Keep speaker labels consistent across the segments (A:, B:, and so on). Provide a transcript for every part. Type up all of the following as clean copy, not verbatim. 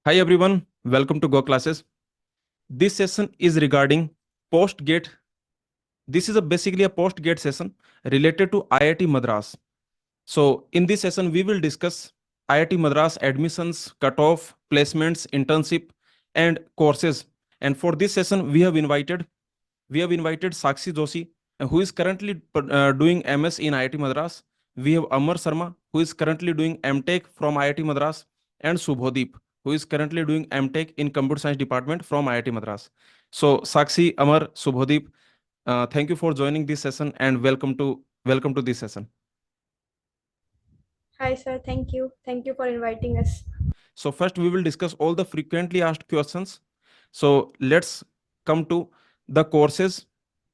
A: Hi everyone, welcome to GoClasses. This session is regarding post-gate. This is basically a post-gate session related to IIT Madras. So in this session, we will discuss IIT Madras admissions, cutoff, placements, internship, and courses. And for this session, we have invited Sakshi Joshi, who is currently doing MS in IIT Madras. We have Amar Sharma, who is currently doing MTech from IIT Madras, and Shubhodeep, who is currently doing MTech in Computer Science Department from IIT Madras. So Sakshi, Amar, Shubhodeep, thank you for joining this session and welcome to this session.
B: Hi, sir. Thank you. Thank you for inviting us.
A: So first we will discuss all the frequently asked questions. So let's come to the courses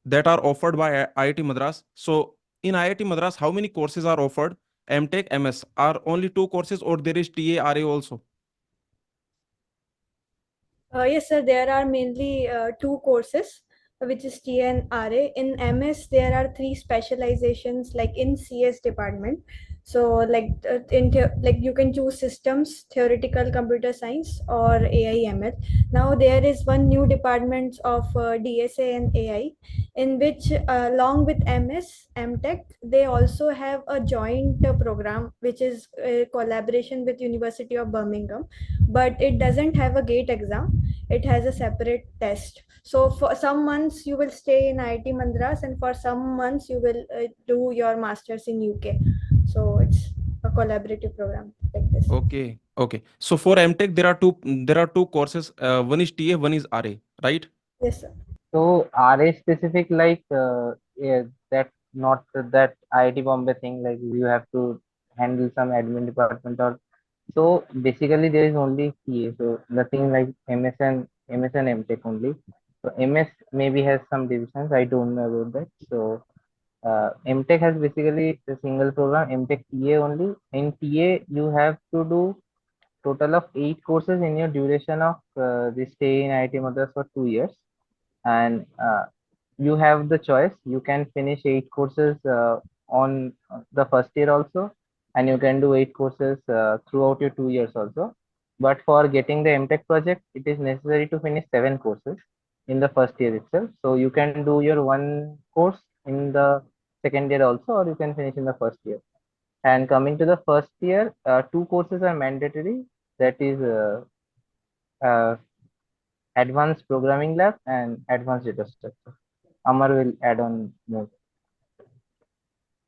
A: that are offered by IIT Madras. So in IIT Madras, how many courses are offered? MTech, MS are only two courses, or there is TA, RA also?
B: Yes, sir. There are mainly two courses, which is T and RA. In MS, there are three specializations, like in CS department. So, like you can choose systems, theoretical computer science, or AIML. Now there is one new department of DSA and AI, in which, along with MS, MTech, they also have a joint program, which is a collaboration with University of Birmingham, but it doesn't have a gate exam. It has a separate test. So for some months you will stay in IIT Madras, and for some months you will do your masters in UK. So it's a collaborative program like this.
A: Okay. So for MTech, there are two courses. One is TA, one is RA, right?
B: Yes, sir.
C: So RA specific, like yeah, that not that IIT Bombay thing, like you have to handle some admin department or so. Basically, there is only CA, so nothing like MS and MTech only. So MS maybe has some divisions. I don't know about that. So MTech has basically a single program, MTech TA only. In TA, you have to do total of 8 courses in your duration of this stay in IIT Madras for 2 years, and you have the choice. You can finish 8 courses on the first year also, and you can do 8 courses throughout your 2 years also. But for getting the MTech project, it is necessary to finish 7 courses in the first year itself. So you can do your one course in the second year also, or you can finish in the first year. And coming to the first year, 2 courses are mandatory. That is uh, advanced programming lab and advanced data structure. Amar will add on more.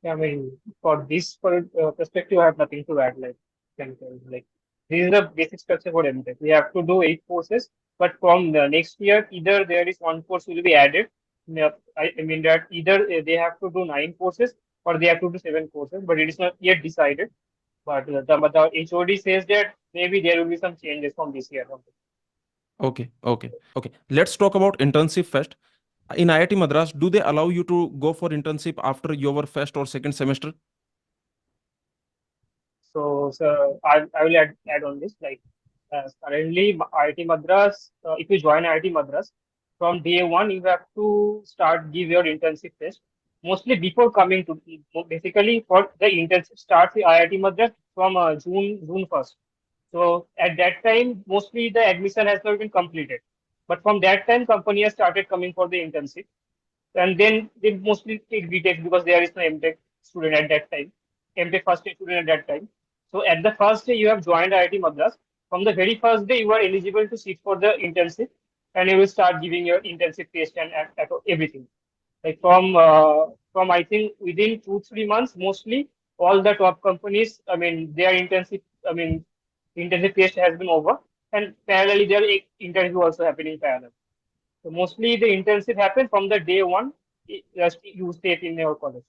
D: Yeah, I mean, for this perspective, I have nothing to add. Like this is the basic structure for MTech. We have to do 8 courses, but from the next year, either there is one course will be added. Yeah, I mean that either they have to do 9 courses or they have to do 7 courses, but it is not yet decided. But the HOD says that maybe there will be some changes from this year.
A: Okay. Let's talk about internship first. In IIT Madras, do they allow you to go for internship after your first or second semester?
D: So I will add on this. Currently, IIT Madras, if you join IIT Madras, from day one, you have to start give your internship test. Mostly before coming to, basically for the internship starts in IIT Madras from June 1st. So at that time, mostly the admission has not been completed. But from that time, company has started coming for the internship, and then they mostly take BTech because there is no MTech student at that time, MTech first year student at that time. So at the first day you have joined IIT Madras. From the very first day you are eligible to sit for the internship, and you will start giving your internship test and everything. Like from I think within 2 3 months, mostly all the top companies, I mean their internship, I mean internship test has been over, and parallelly their interview also happening parallel. So mostly the internship happen from the day one. Just you stay in your college,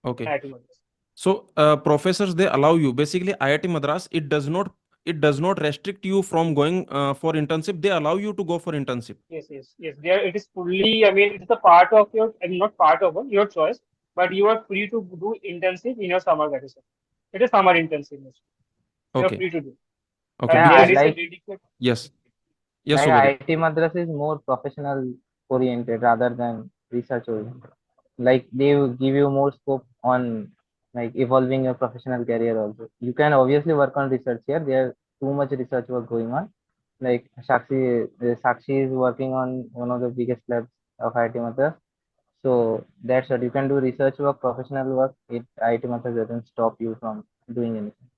A: Okay.
D: IIT Madras.
A: So professors, they allow you. Basically, IIT Madras, it does not restrict you from going for internship. They allow you to go for internship.
D: Yes. There it is fully. I mean, it's a part of your. I mean, not part of your choice, but you are free to do internship in your summer vacation. It is summer internship. You are
A: Okay.
D: free to do,
A: Okay.
D: and
C: Yeah,
D: there
A: Because
D: is a
C: like
D: dedicated.
A: yes, yes,
C: like
A: Subodip.
C: IIT Madras is more professional oriented rather than research oriented. Like they will give you more scope on like evolving your professional career also. You can obviously work on research here. There too much research work going on. Like Sakshi is working on one of the biggest labs of IIT Madras. So that's what you can do research work, professional work. IIT Madras doesn't stop you from doing anything.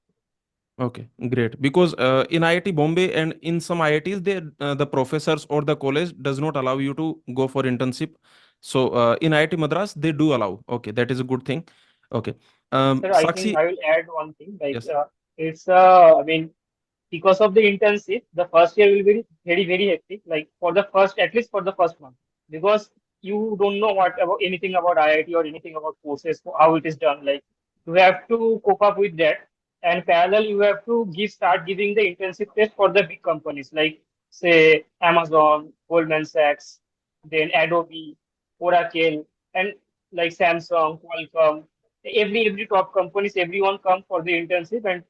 A: Okay, great. Because in IIT Bombay and in some IITs, the professors or the college does not allow you to go for internship. So in IIT Madras, they do allow. Okay, that is a good thing. Okay.
D: Sir, I think
A: Sakshi,
D: I will add one thing.
A: yes.
D: It's I mean, because of the internship, the first year will be very, very hectic. Like for the first, at least for the first month, because you don't know what about anything about IIT or anything about courses, how it is done. Like you have to cope up with that, and parallel you have to start giving the internship test for the big companies like say Amazon, Goldman Sachs, then Adobe, Oracle, and like Samsung, Qualcomm. Every top companies, everyone come for the internship, and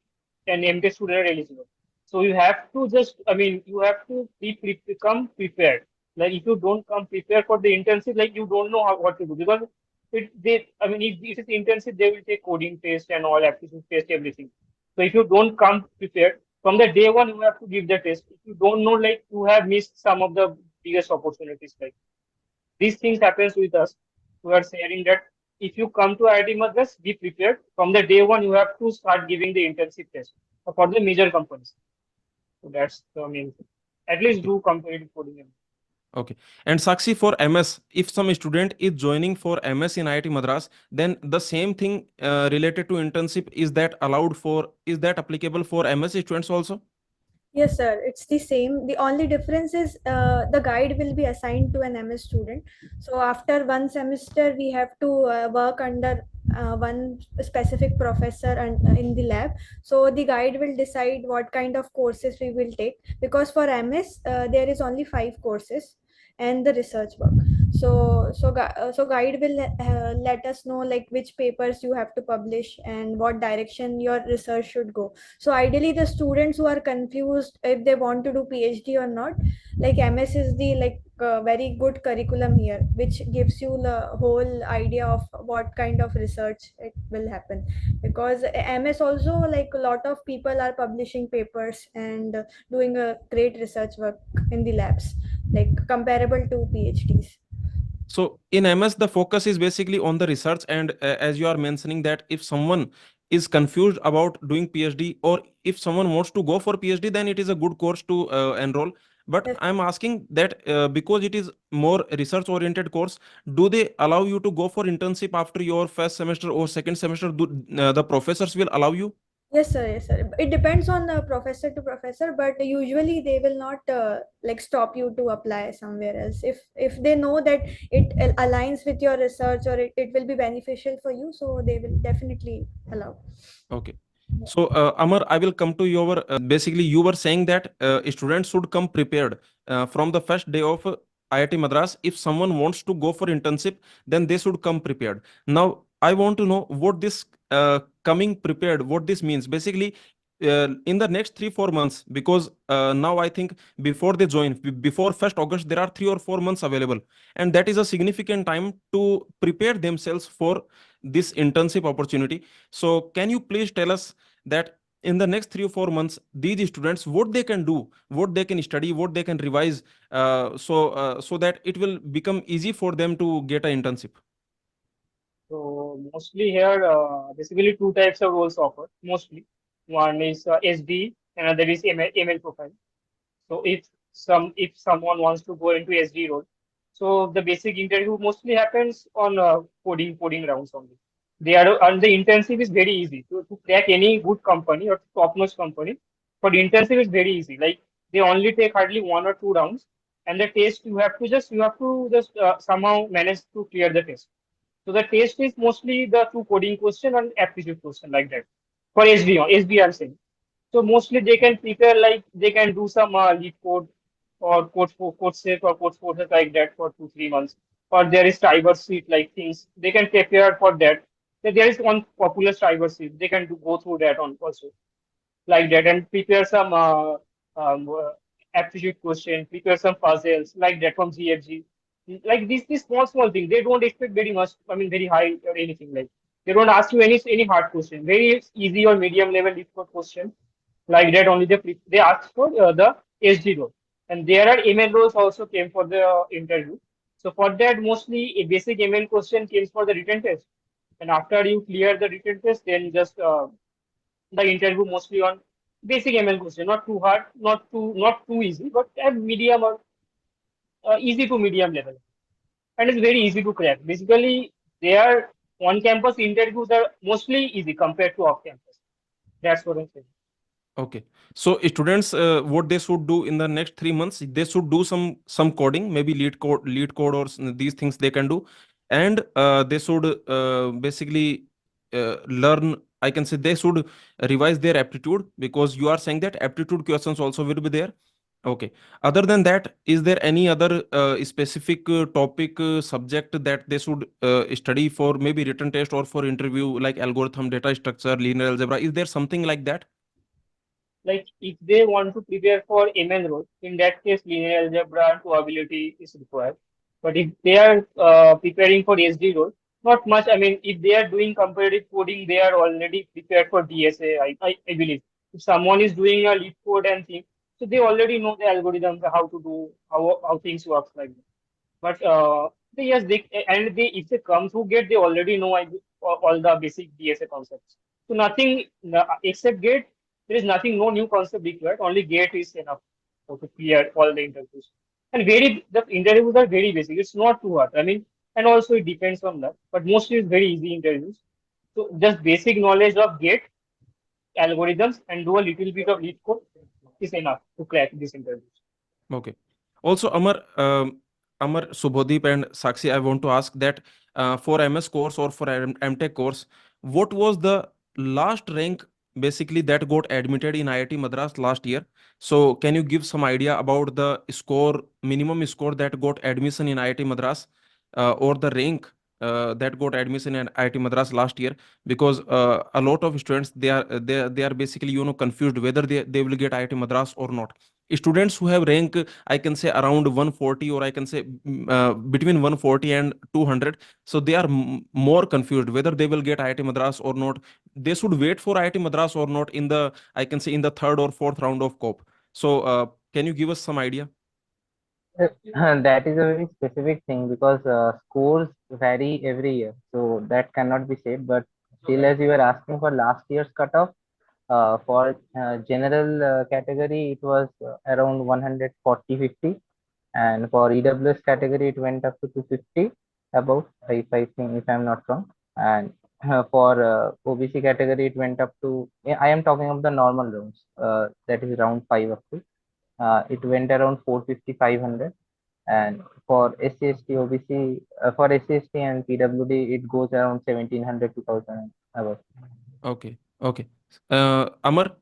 D: MTech student are eligible. So you have to just, I mean, you have to become prepared. Like if you don't come prepared for the internship, like you don't know what to do because I mean, if it is internship, they will take coding test and all aptitude test, everything. So if you don't come prepared from the day one, you have to give the test. If you don't know, like you have missed some of the biggest opportunities. Like these things happens with us. We are saying that if you come to IIT Madras, be prepared. From the day one, you have to start giving the internship test for the major companies. So that's the main thing. At least
A: Okay.
D: do competitive coding.
A: Okay. And Sakshi, for MS, if some student is joining for MS in IIT Madras, then the same thing related to internship, is that applicable for MS students also?
B: Yes, sir. It's the same. The only difference is the guide will be assigned to an MS student. So after one semester, we have to work under one specific professor and in the lab. So the guide will decide what kind of courses we will take. Because for MS, there is only 5 courses and the research work. So guide will let us know like which papers you have to publish and what direction your research should go. So ideally the students who are confused if they want to do PhD or not, like MS is the very good curriculum here which gives you the whole idea of what kind of research it will happen, because MS also like a lot of people are publishing papers and doing a great research work in the labs, like comparable to PhDs.
A: So in MS, the focus is basically on the research. And as you are mentioning that if someone is confused about doing PhD or if someone wants to go for PhD, then it is a good course to enroll. But
B: Yes.
A: I'm asking that because it is more research oriented course, do they allow you to go for internship after your first semester or second semester? The professors will allow you?
B: Yes, sir. Yes, sir. It depends on professor to professor, but usually they will not like stop you to apply somewhere else. If they know that it aligns with your research or it will be beneficial for you, so they will definitely allow.
A: Okay. So, Amar, I will come to your basically, you were saying that students should come prepared from the first day of IIT Madras. If someone wants to go for internship, then they should come prepared. Now, I want to know what this coming prepared, what this means. Basically, in the next 3 4 months, because now I think before they join, before 1st August, there are 3 or 4 months available, and that is a significant time to prepare themselves for this internship opportunity. So, can you please tell us that in the next 3 or 4 months, these students what they can do, what they can study, what they can revise, so that it will become easy for them to get an internship.
D: So mostly here, basically two types of roles offered. Mostly, one is SD, another is ML profile. So if someone wants to go into SD role, so the basic interview mostly happens on coding rounds only. They are and the intensive is very easy to crack any good company or top notch company. For the intensive is very easy. Like they only take hardly 1 or 2 rounds, and the test you have to just somehow manage to clear the test. So the test is mostly the two coding question and aptitude question like that. For SB I'm saying. So mostly they can prepare like they can do some lead code or code safe or code forces like that for 2 3 months. Or there is driver sheet like things they can prepare for that. So there is one popular driver sheet they can go through that on also like that and prepare some um, uh, aptitude question, prepare some puzzles like that from GFG. Like these small things. They don't expect very much. I mean, very high or anything like. They don't ask you any hard question. Very easy or medium level difficult question. Like that only they ask for the SD role, and there are ML roles also came for the interview. So for that, mostly a basic ML question comes for the written test, and after you clear the written test, then just the interview mostly on basic ML question, not too hard, not too easy, but at medium or easy to medium level, and it's very easy to crack. Basically, they are on-campus interviews are mostly easy compared to off-campus. That's what I'm saying.
A: Okay. So students, what they should do in the next 3 months, they should do some coding, maybe lead code, or these things they can do, and they should basically learn. I can say they should revise their aptitude, because you are saying that aptitude questions also will be there. Okay. Other than that, is there any other specific topic, subject that they should study for maybe written test or for interview, like algorithm, data structure, linear algebra? Is there something like that?
D: Like if they want to prepare for ML role, in that case, linear algebra and probability is required. But if they are preparing for SD role, not much. I mean, if they are doing comparative coding, they are already prepared for DSA. I believe if someone is doing a lead code and thing, so they already know the algorithms, how to do how things works like that. But yes, they if they come through gate, they already know all the basic DSA concepts. So nothing except gate, there is nothing, no new concept required. Only gate is enough to clear all the interviews. And the interviews are very basic. It's not too hard. I mean, and also it depends on that. But mostly it's very easy interviews. So just basic knowledge of gate algorithms and do a little bit of lead code is enough to crack these interviews.
A: Okay. Also, Amar, Subhodeep, and Sakshi, I want to ask that for MS course or for MTech course, what was the last rank basically that got admitted in IIT Madras last year? So, can you give some idea about the score, minimum score that got admission in IIT Madras, or the rank that got admission in IIT Madras last year? Because a lot of students, they are basically confused whether they will get IIT Madras or not. Students who have rank, I can say around 140, or I can say between 140 and 200, so they are more confused whether they will get IIT Madras or not. They should wait for IIT Madras or not in the, I can say, in the third or fourth round of COP. So can you give us some idea?
C: That is a very specific thing because scores vary every year, so that cannot be said. But still, as you were asking for last year's cutoff, for general category, it was around 140-50, and for EWS category, it went up to 250, about, if I think, if I'm not wrong. And for OBC category, it went up to, yeah, I am talking of the normal rounds, that is round 5 up to. It went around 450-500, and for SC ST OBC, for SC ST and PWD, it goes around 1700 to 1000 above.
A: Okay, okay. Amar.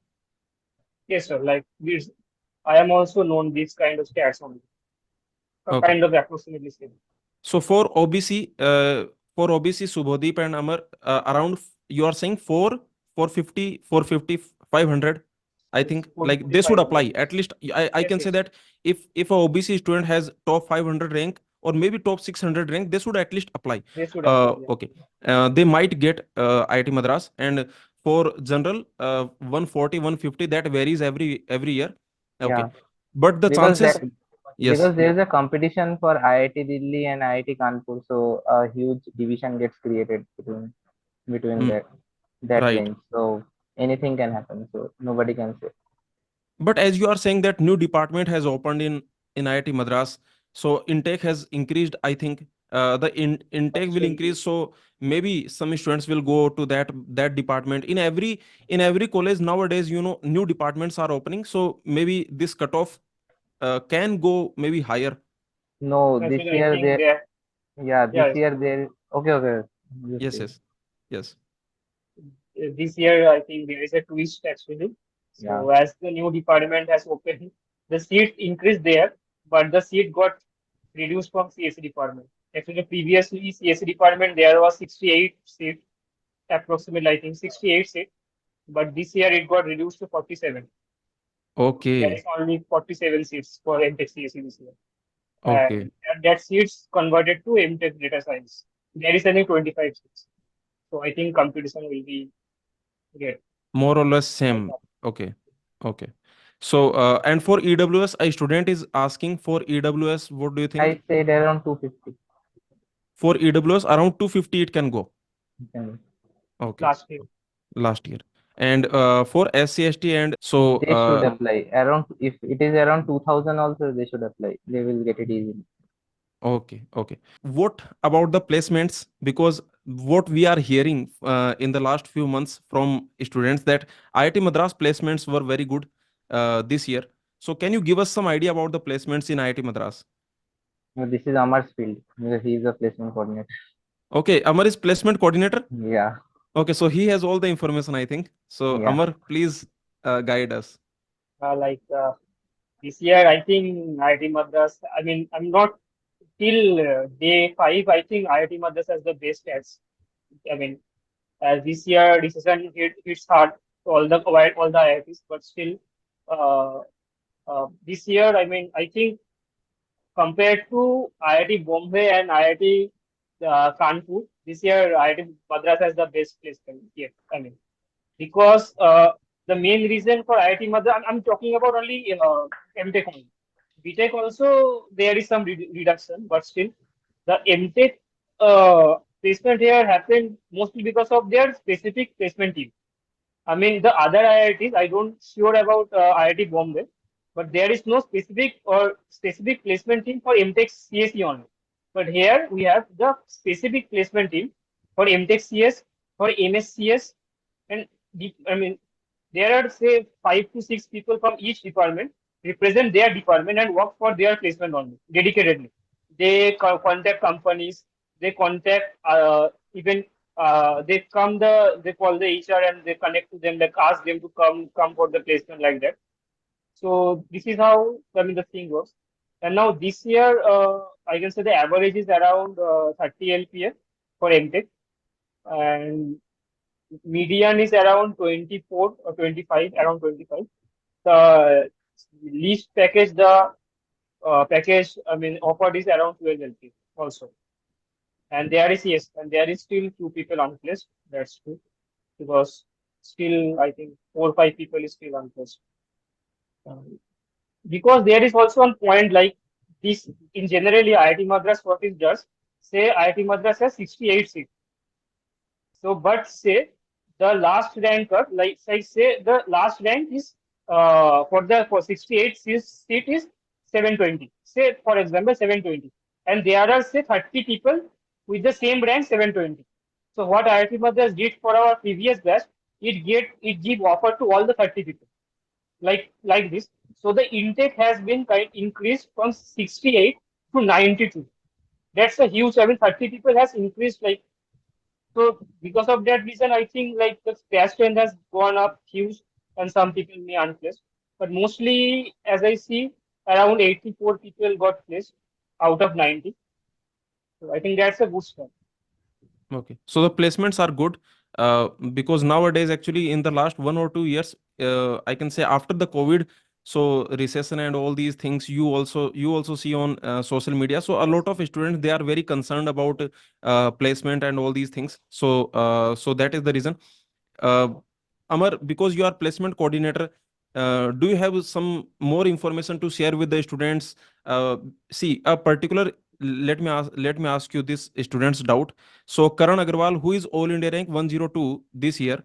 D: Yes, sir. Like this, I am also known these kind of stats only.
A: Okay.
D: Kind of approximately same.
A: So for OBC, Subhodeep and Amar, around, you are saying 450, 450, 500. I
D: Yes,
A: think like they should
D: 450,
A: apply. At least I
D: Yes,
A: can say
D: yes.
A: that if a OBC student has top 500 rank or maybe top 600 rank, they should at least apply.
D: They should apply. Yeah.
A: Okay. They might get IIT Madras, and for general 140, 150, that varies every year. Okay.
C: Yeah,
A: But the
C: because that
A: chances, yes.
C: because there is a competition for IIT Delhi and IIT Kanpur, so a huge division gets created between
A: Mm,
C: that
A: right.
C: range. So anything can happen. So nobody can say.
A: But as you are saying that new department has opened in IIT Madras, so intake has increased. I think the intake will
D: Absolutely.
A: increase. So maybe some students will go to that department. In every college nowadays, new departments are opening. So maybe this cutoff can go maybe higher.
C: No, this
D: Actually, I
C: year
D: think
C: there.
D: that
C: Yeah, this
D: yeah,
C: year there. Okay, okay. You
A: Yes,
C: say.
A: yes, yes.
D: this year I think there is a twist actually.
C: Yeah,
D: So as the new department has opened, the seats increased there, but the seat got reduced from CSE department. Actually, previously CSE department there was 68 seats, approximately I think 68 seats, but this year it got reduced to 47. There is
A: Okay,
D: only 47 seats for MTech CSE this year.
A: okay.
D: And that seats converted to MTech data science. There is only 25 seats. So I think competition will be great.
A: More or less
D: Quite
A: same.
D: tough.
A: Okay. Okay. So, and for EWS, a student is asking for EWS. What do you think?
C: I said around 250.
A: For EWS, around 250 it can go.
C: And
A: Okay.
D: last year.
A: Last year. And for SC/ST and so,
C: they should apply around, if it is around 2000 also, they should apply. They will get it easily.
A: okay, okay. What about the placements? Because what we are hearing in the last few months from students that IIT Madras placements were very good this year. So can you give us some idea about the placements in IIT Madras?
C: This is Amar's field. He is a placement coordinator.
A: Okay, Amar is placement coordinator.
C: Yeah,
A: Okay, so he has all the information, I think. So
C: yeah.
A: Amar, please guide us.
D: Like this year, I think IIT Madras. I mean, I'm not till day 5. I think IIT Madras has the best stats. I mean, as this year decision hits hard to all the IITs, but still, uh, this year, I mean, I think compared to IIT Bombay and IIT Kanpur, this year IIT Madras has the best placement yet. I mean, because the main reason for IIT Madras, I'm talking about only MTech only. BTech also there is some reduction, but still the MTech placement here happened mostly because of their specific placement team. I mean, the other IITs, I don't sure about IIT Bombay, but there is no specific placement team for MTech CSE only. But here we have the specific placement team for MTech CS, for MSCS, and I mean, there are say 5 to 6 people from each department represent their department and work for their placement only dedicatedly. They contact companies, they contact even they they call the HR and they connect to them, like ask them to come for the placement like that. So this is how I mean the thing works. And now this year, I can say the average is around 30 LPA for MTech, and median is around 24 or 25, around 25. The least package, the package I mean offered is around 12 LPA also. And there is yes, and there is still 2 people unplaced. That's true because still I think 4 or 5 people is still unplaced. Um, because there is also one point like this in generally IIT Madras what it does. Say IIT Madras has 68 seats. So, but say the last ranker, like say the last rank is for 68 seat is 720. Say for example 720, and there are say 30 people with the same rank 720. So what IIT Madras did for our previous batch, it give offer to all the 30 people like this. So the intake has been increased from 68 to 92. That's a huge. I mean, 30 people has increased like so because of that reason, I think like the cash trend has gone up huge, and some people may unplaced. But mostly, as I see, around 84 people got placed out of 90. So I think that's a good start.
A: Okay. So the placements are good because nowadays, actually, in the last 1 or 2 years, I can say after the COVID, so recession and all these things, you also see on social media. So a
D: Yes.
A: lot of students, they are very concerned about placement and all these things. So that is the reason. Uh, Amar, because you are placement coordinator, do you have some more information to share with the students? See, a particular let me ask you this student's doubt. So Karan Agarwal, who is All India rank 102 this year,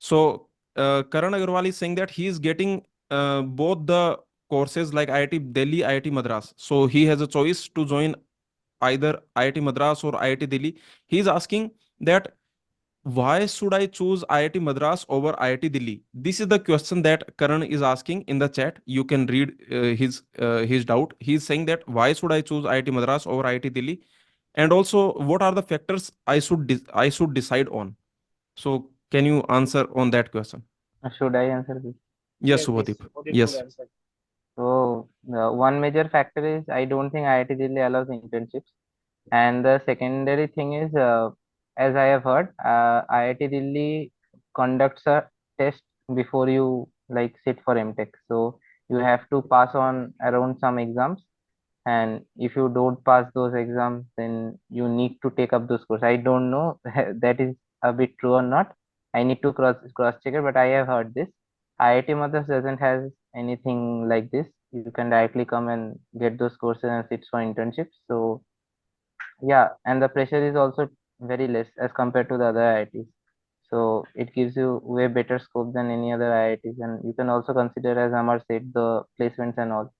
A: so Karan Agarwal is saying that he is getting both the courses like IIT Delhi, IIT Madras. So he has a choice to join either IIT Madras or IIT Delhi. He is asking that why should I choose IIT Madras over IIT Delhi? This is the question that Karan is asking in the chat. You can read his doubt. He is saying that why should I choose IIT Madras over IIT Delhi? And also, what are the factors I should decide on? So, can you answer on that question?
C: Should I answer this?
A: Yes,
D: Yes, yes.
A: Subhadeep.
D: What is good
A: Yes.
D: answer?
C: So, one major factor is I don't think IIT Delhi allows internships. And the secondary thing is, as I have heard, IIT Delhi conducts a test before you like sit for MTech. So you have to pass on around some exams, and if you don't pass those exams, then you need to take up those courses. I don't know that is a bit true or not. I need to cross check it, but I have heard this. IIT Madras doesn't have anything like this. You can directly come and get those courses and sit for internships. So yeah, and the pressure is also very less as compared to the other IITs. So it gives you way better scope than any other IITs, and you can also consider, as Amar said, the placements and all.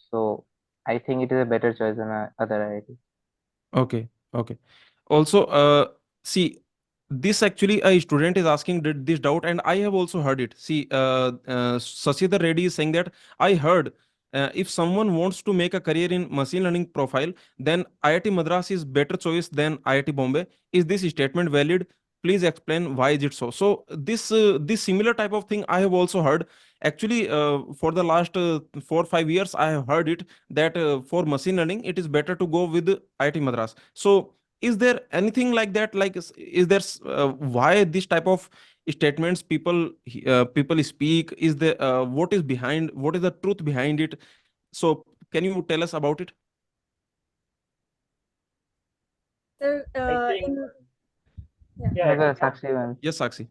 C: So I think it is a better choice than other IITs.
A: Okay, okay. Also, see, this actually a student is asking this doubt, and I have also heard it. See, Sasida Reddy is saying that I heard if someone wants to make a career in machine learning profile, then IIT Madras is better choice than IIT Bombay. Is this statement valid? Please explain why is it so. So this similar type of thing I have also heard. Actually, for the last 4 or 5 years, I have heard it that for machine learning, it is better to go with IIT Madras. So is there anything like that, like is there why this type of statements people speak, is there what is behind, what is the truth behind it? So can you tell us about it?
B: Sir,
D: I think,
B: yeah.
D: yeah,
C: Yeah,
D: continue.
C: Sakshi, man.
A: Yes, Sakshi.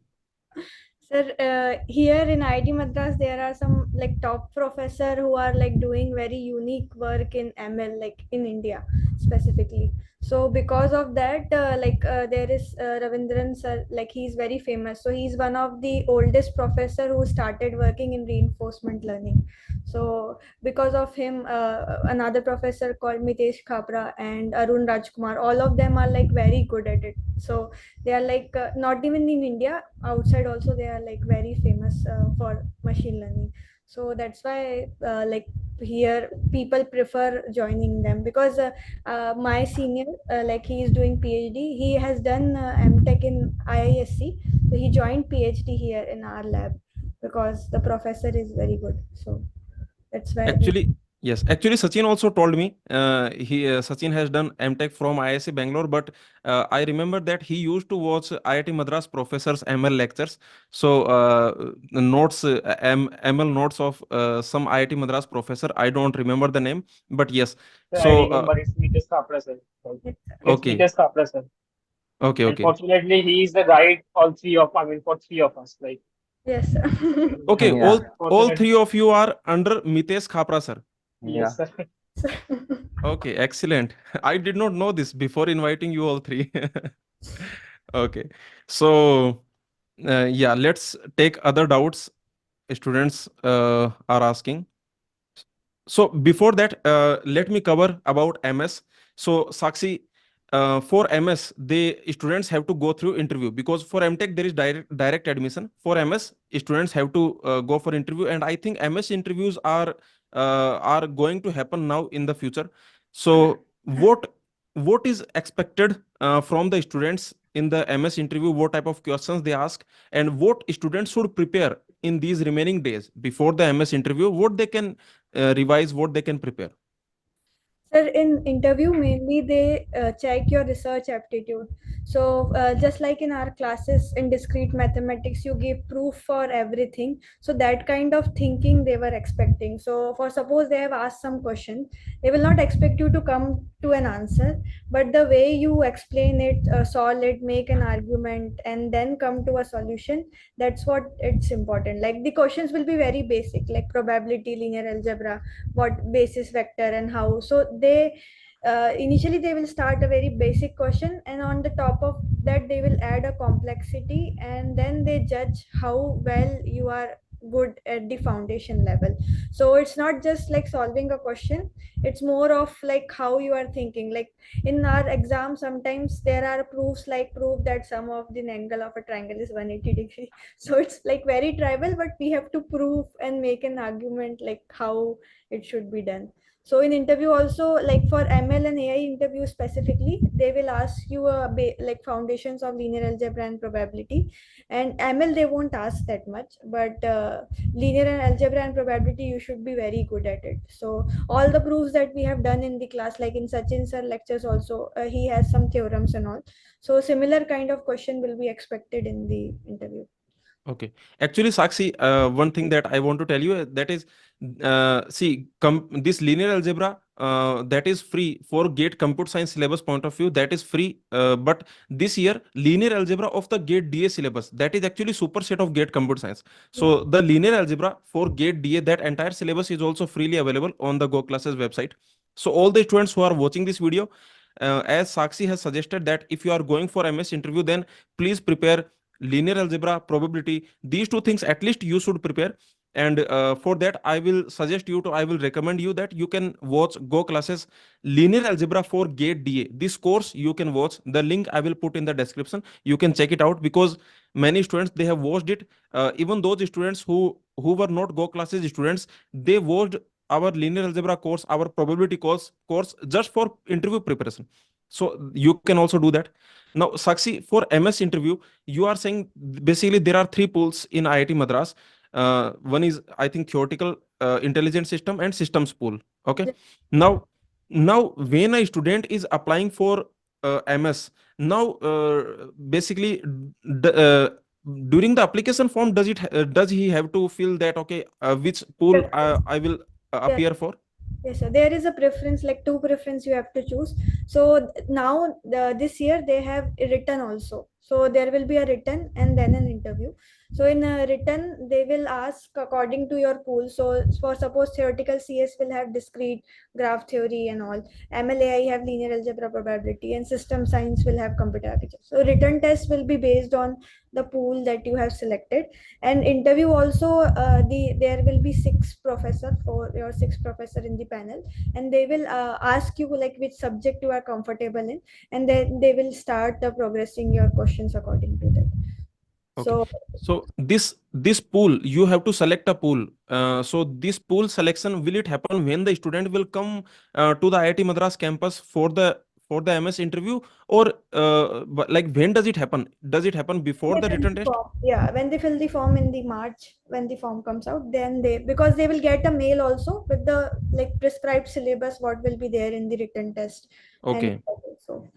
B: Sir, here in IIT Madras, there are some like top professor who are like doing very unique work in ML, like in India specifically. So because of that, there is Ravindran sir, like he's very famous. So he's one of the oldest professor who started working in reinforcement learning. So because of him, another professor called Mitesh Khapra and Arun Rajkumar, all of them are like very good at it. So they are like not even in India, outside also they are like very famous for machine learning. So that's why like here people prefer joining them, because my senior, like he is doing PhD, he has done MTech in IISc, so he joined PhD here in our lab because the professor is very good. So that's why
A: Actually, yes. Actually, Sachin also told me he Sachin has done MTech from IISc Bangalore, but I remember that he used to watch IIT Madras professors ML lectures. So notes ML notes of some IIT Madras professor. I don't remember the name, but yes.
D: So I
A: So
D: remember it's Mitesh Kapra sir. Right?
B: it's
D: It's
A: okay,
D: Mitesh Kapra sir.
A: okay,
D: And
A: okay,
D: fortunately, he is the guide for three of us. Like,
B: yes.
A: okay.
C: Yeah,
A: All
D: fortunately,
A: three of you are under Mitesh Khapra sir.
C: yeah.
D: yes, sir.
A: Okay, excellent. I did not know this before inviting you all three. Okay, so yeah, let's take other doubts students are asking. So before that, let me cover about MS. So Sakshi, for MS, the students have to go through interview, because for MTech there is direct admission. For MS, students have to go for interview, and I think MS interviews are going to happen now in the future. So what is expected from the students in the MS interview? What type of questions they ask, and what students should prepare in these remaining days before the MS interview? What they can revise, what they can prepare?
B: Sir, in interview, mainly they check your research aptitude. So, just like in our classes in discrete mathematics, you give proof for everything. So, that kind of thinking they were expecting. So, for suppose they have asked some question, they will not expect you to come to an answer, but the way you explain it, solve it, make an argument, and then come to a solution, that's what it's important. Like the questions will be very basic, like probability, linear algebra, what basis vector and how. So they initially they will start a very basic question, and on the top of that they will add a complexity, and then they judge how well you are good at the foundation level. So it's not just like solving a question, it's more of like how you are thinking. Like in our exam sometimes there are proofs, like proof that sum of the angle of a triangle is 180 degree. So it's like very tribal, but we have to prove and make an argument like how it should be done. So in interview also, like for ML and AI interview specifically, they will ask you like foundations of linear algebra and probability. And ML they won't ask that much, but linear and algebra and probability you should be very good at it. So all the proofs that we have done in the class, like in Sachin sir lectures also, he has some theorems and all. So similar kind of question will be expected in the interview.
A: Okay. Actually, Sakshi, one thing that I want to tell you that is, see, this linear algebra that is free for GATE Computer Science syllabus point of view. That is free. But this year, linear algebra of the GATE DA syllabus that is actually superset of GATE Computer Science.
B: Yeah.
A: So the linear algebra for GATE DA, that entire syllabus is also freely available on the GoClasses website. So all the students who are watching this video, as Sakshi has suggested that if you are going for MS interview, then please prepare linear algebra, probability. These two things at least you should prepare. And for that, I will recommend you that you can watch GoClasses linear algebra for GATE DA. This course you can watch. The link I will put in the description. You can check it out because many students they have watched it. Even those students who were not GoClasses students, they watched our linear algebra course, our probability course just for interview preparation. So you can also do that. Now, Sakshi, for MS interview, you are saying basically there are three pools in IIT Madras. One is, I think, theoretical intelligent system and systems pool. Okay.
B: Yeah.
A: Now, now when a student is applying for MS, now basically during the application form, does he have to fill that okay, which pool I will
B: Yeah.
A: appear for?
B: Yes, sir. There is a preference, like two preference you have to choose. So now this year they have a written also. So there will be a written and then an interview. So in a written, they will ask according to your pool. So for suppose theoretical CS will have discrete graph theory and all. MLAI have linear algebra probability and system science will have computer architecture. So written test will be based on the pool that you have selected, and interview also, there will be six professor in the panel, and they will ask you like which subject you are comfortable in, and then they will start progressing your questions according to that.
A: Okay.
B: So
A: So this pool, you have to select a pool. So this pool selection, will it happen when the student will come to the IIT Madras campus for the MS interview, or like when does it happen? Does it happen before
B: they
A: the
B: fill
A: written
B: the
A: test?
B: form. Yeah, when they fill the form in the March, when the form comes out, then they, because they will get a mail also with the like prescribed syllabus what will be there in the written test. And
A: Okay.
B: so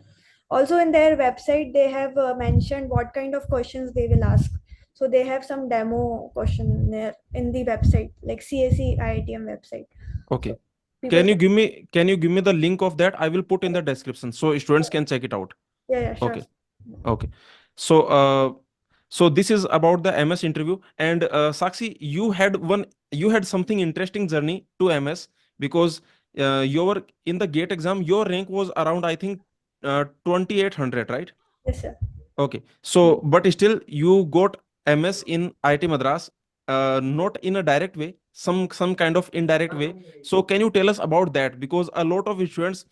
B: also in their website they have mentioned what kind of questions they will ask. So they have some demo question there in the website, like CSE IITM website. So
A: Okay.
B: people can,
A: Can you give me the link of that? I will put in the description so students can check it out.
B: yeah, yeah, sure.
A: Okay. Okay. So so this is about the MS interview. And Sakshi, you had something interesting journey to MS because you were in the GATE exam. Your rank was around, I think, 2800, right?
B: Yes, sir.
A: Okay. So, but still, you got MS in IIT Madras, not in a direct way, some kind of indirect way. So, can you tell us about that? Because a lot of students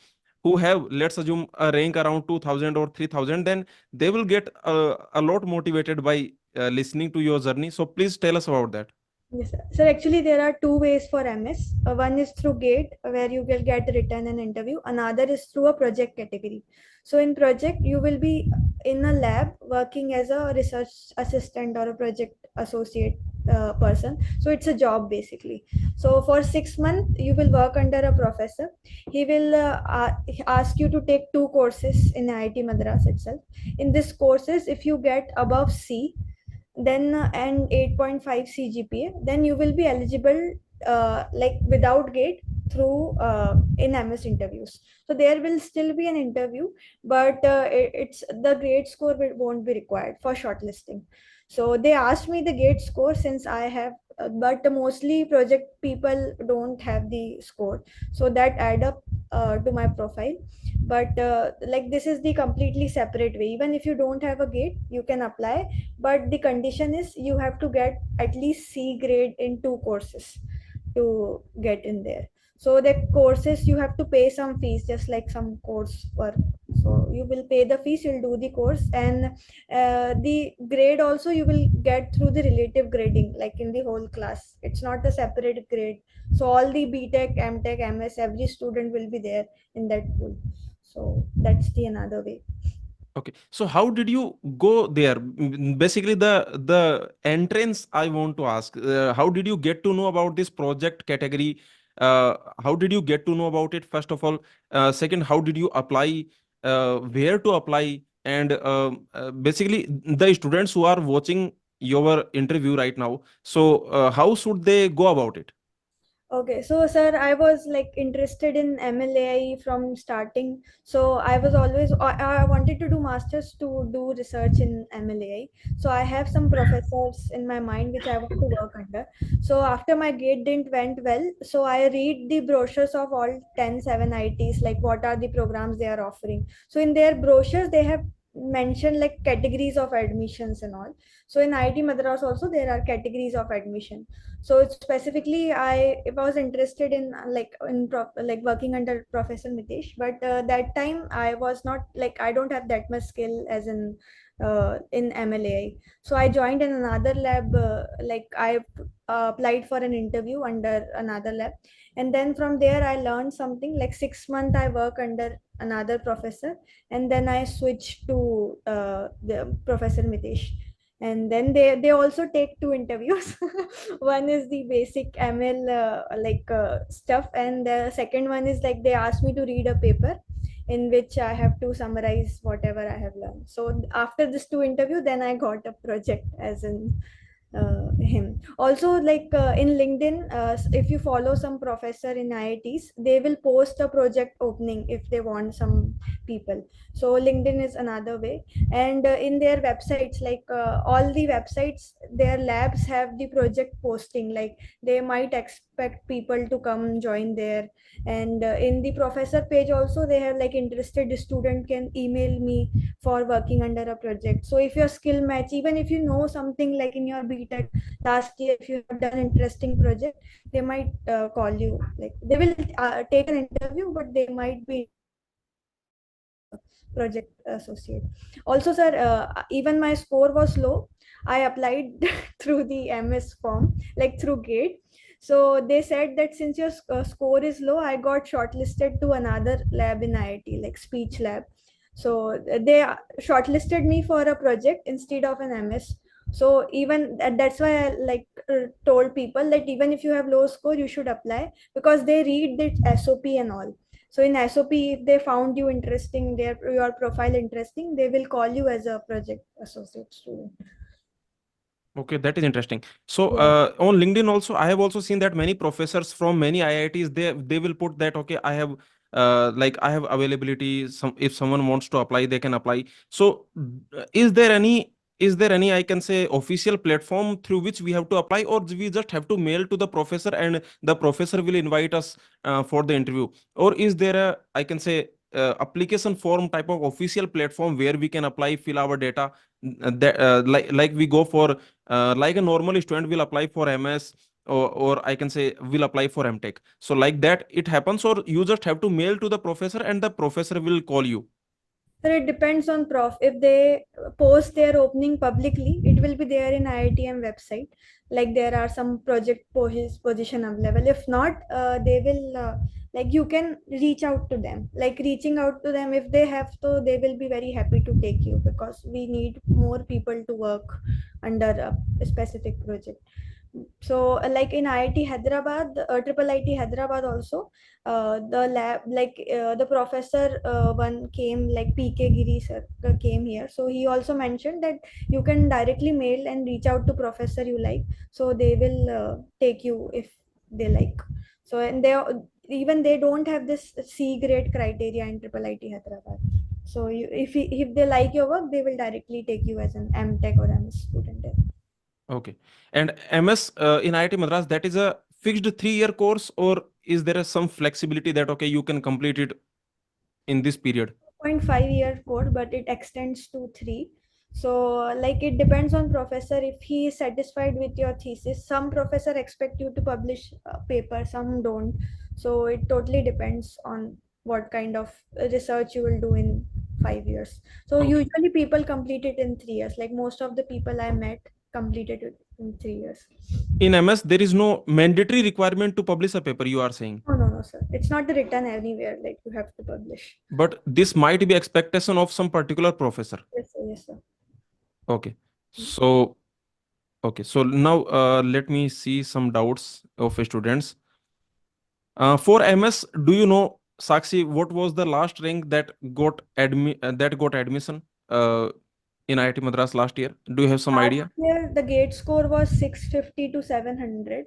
A: who have, let's assume, a rank around 2000 or 3000, then they will get a lot motivated by listening to your journey. So, please tell us about that.
B: Yes, sir. So actually, there are two ways for MS. One is through GATE, where you will get written an interview. Another is through a project category. So in project, you will be in a lab working as a research assistant or a project associate person. So it's a job basically. So for 6 months, you will work under a professor. He will ask you to take two courses in IIT Madras itself. In these courses, if you get above C, then and 8.5 cgpa, then you will be eligible like without gate through in ms interviews. So there will still be an interview, but it's the grade score won't be required for shortlisting. So they asked me the gate score since I have, but mostly project people don't have the score, so that add up to my profile. But like this is the completely separate way. Even if you don't have a gate, you can apply, but the condition is you have to get at least C grade in two courses to get in there. So the courses you have to pay some fees, just like some course work. So you will pay the fees, you'll do the course, and the grade also you will get through the relative grading, like in the whole class. It's not a separate grade. So all the BTech, MTech, MS, every student will be there in that pool. So that's the another way.
A: Okay, so how did you go there? Basically, the entrance I want to ask. How did you get to know about this project category? How did you get to know about it? First of all, second, how did you apply? Where to apply? And basically, the students who are watching your interview right now. So how should they go about it?
B: Okay, so sir, I was like interested in MLAI from starting. So I was always I wanted to do masters to do research in MLAI. So I have some professors in my mind which I want to work under. So after my gate didn't went well, so I read the brochures of all 10 ITs, like what are the programs they are offering. So in their brochures they have mentioned like categories of admissions and all. So in IIT Madras also there are categories of admission. So specifically I if I was interested in like working under Professor Mitesh, but that time I was not like I don't have that much skill as in MLAI. So I joined in another lab, like I applied for an interview under another lab, and then from there I learned something. Like 6 months I work under another professor, and then I switched to the Professor Mitesh. And then they also take two interviews. One is the basic ML stuff, and the second one is like they asked me to read a paper in which I have to summarize whatever I have learned. So after this two interview, then I got a project as in him. Also, like in LinkedIn, if you follow some professor in IITs, they will post a project opening if they want some people. So LinkedIn is another way. And in their websites, like all the websites, their labs have the project posting. Like they might expect people to come join there. And in the professor page also, they have like interested student can email me for working under a project. So if your skill match, even if you know something like in your BTech last year, if you have done interesting project, they might call you. Like they will take an interview, but they might be interested in you as a project associate. Also, sir, even my score was low. I applied through the MS form, like through Gate. So they said that since your score is low, I got shortlisted to another lab in IIT, like speech lab. So they shortlisted me for a project instead of an MS. So even that's why I like told people that even if you have low score, you should apply, because they read the SOP and all. So in SOP, if they found you interesting, your profile interesting, they will call you as a project associate student.
A: Okay, that is interesting. So
B: Yeah.
A: on LinkedIn also, I have also seen that many professors from many IITs, they will put that, okay, I have like I have availability. Some if someone wants to apply, they can apply. So is there any I can say official platform through which we have to apply, or we just have to mail to the professor and the professor will invite us for the interview, or is there a I can say application form type of official platform where we can apply, fill our data, that like we go for like a normal student will apply for MS, or I can say will apply for MTech. So like that it happens, or you just have to mail to the professor and the professor will call you.
B: So it depends on prof. If they post their opening publicly, it will be there in IITM website. Like there are some project position available. If not, they will like you can reach out to them. Like reaching out to them, if they have to, they will be very happy to take you, because we need more people to work under a specific project. So like in IIT Hyderabad, triple IT Hyderabad also, the lab like the professor one came, like PK Giri sir came here. So he also mentioned that you can directly mail and reach out to professor you like, so they will take you if they like. So and they even they don't have this C grade criteria in triple IT Hyderabad. So if they like your work, they will directly take you as an MTech or MS student there.
A: Okay. And MS in IIT Madras, that is a fixed 3-year course, or is there some flexibility that okay you can complete it in this period?
B: 2.5 year course, but it extends to 3. So like it depends on professor. If he is satisfied with your thesis, some professor expect you to publish a paper, some don't. So it totally depends on what kind of research you will do in 5 years. So
A: Okay.
B: usually people complete it in 3 years. Like most of the people I met completed it in 3 years.
A: In MS, there is no mandatory requirement to publish a paper, you are saying.
B: No, no, no, sir. It's not written anywhere like you have to publish.
A: But this might be expectation of some particular professor.
B: Yes, sir. Yes, sir.
A: Okay. So okay. So now let me see some doubts of students. For MS, do you know, Sakshi, what was the last rank that got admission? in IIT Madras last year? Do you have some
B: Last
A: idea?
B: year, the gate score was 650 to 700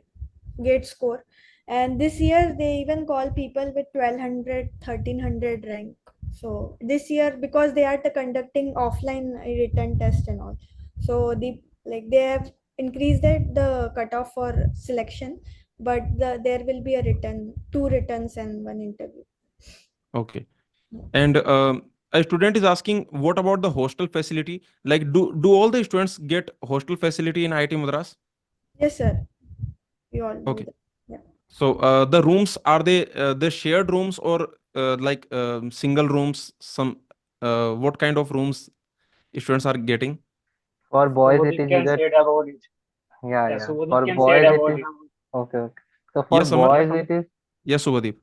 B: gate score. And this year, they even call people with 1200, 1300 rank. So this year, because they are conducting offline written test and all, so they have increased the cutoff for selection, but there will be a two returns and one interview.
A: Okay. And a student is asking, what about the hostel facility? Like, do all the students get hostel facility in IIT Madras?
B: Yes, sir. We all do
A: Okay.
B: that. Yeah.
A: So the rooms, are they the shared rooms, or like single rooms? Some what kind of rooms students are getting?
C: For boys, it
D: Subodhip
C: is
D: can
C: either,
D: say it about it.
C: yeah,
D: Yeah,
C: yeah.
D: Subodhip
C: For
D: can say it
C: boys, it
D: about
C: is,
D: it.
C: okay, okay. So for
A: Yes, Amar.
C: boys, it is,
A: Yes, Subhadeep.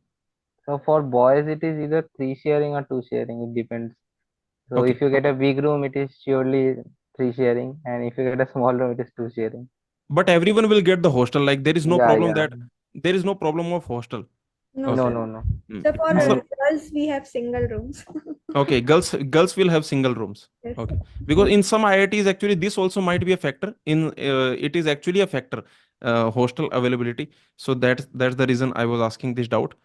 C: so for boys, it is either three sharing or two sharing. It depends. So
A: Okay.
C: if you get a big room, it is surely three sharing, and if you get a small room, it is two sharing.
A: But everyone will get the hostel. Like, there is no
C: Yeah,
A: problem
C: yeah.
A: that there is no problem of hostel.
B: No,
C: No,
A: Okay.
B: sir.
C: no, no.
A: Hmm.
B: So for
A: So
C: And
B: girls, we have single rooms.
A: okay, girls will have single rooms.
B: Yes,
A: Okay,
B: sir.
A: because in some IITs actually this also might be a factor. In it is actually a factor, hostel availability. So that's the reason I was asking this doubt.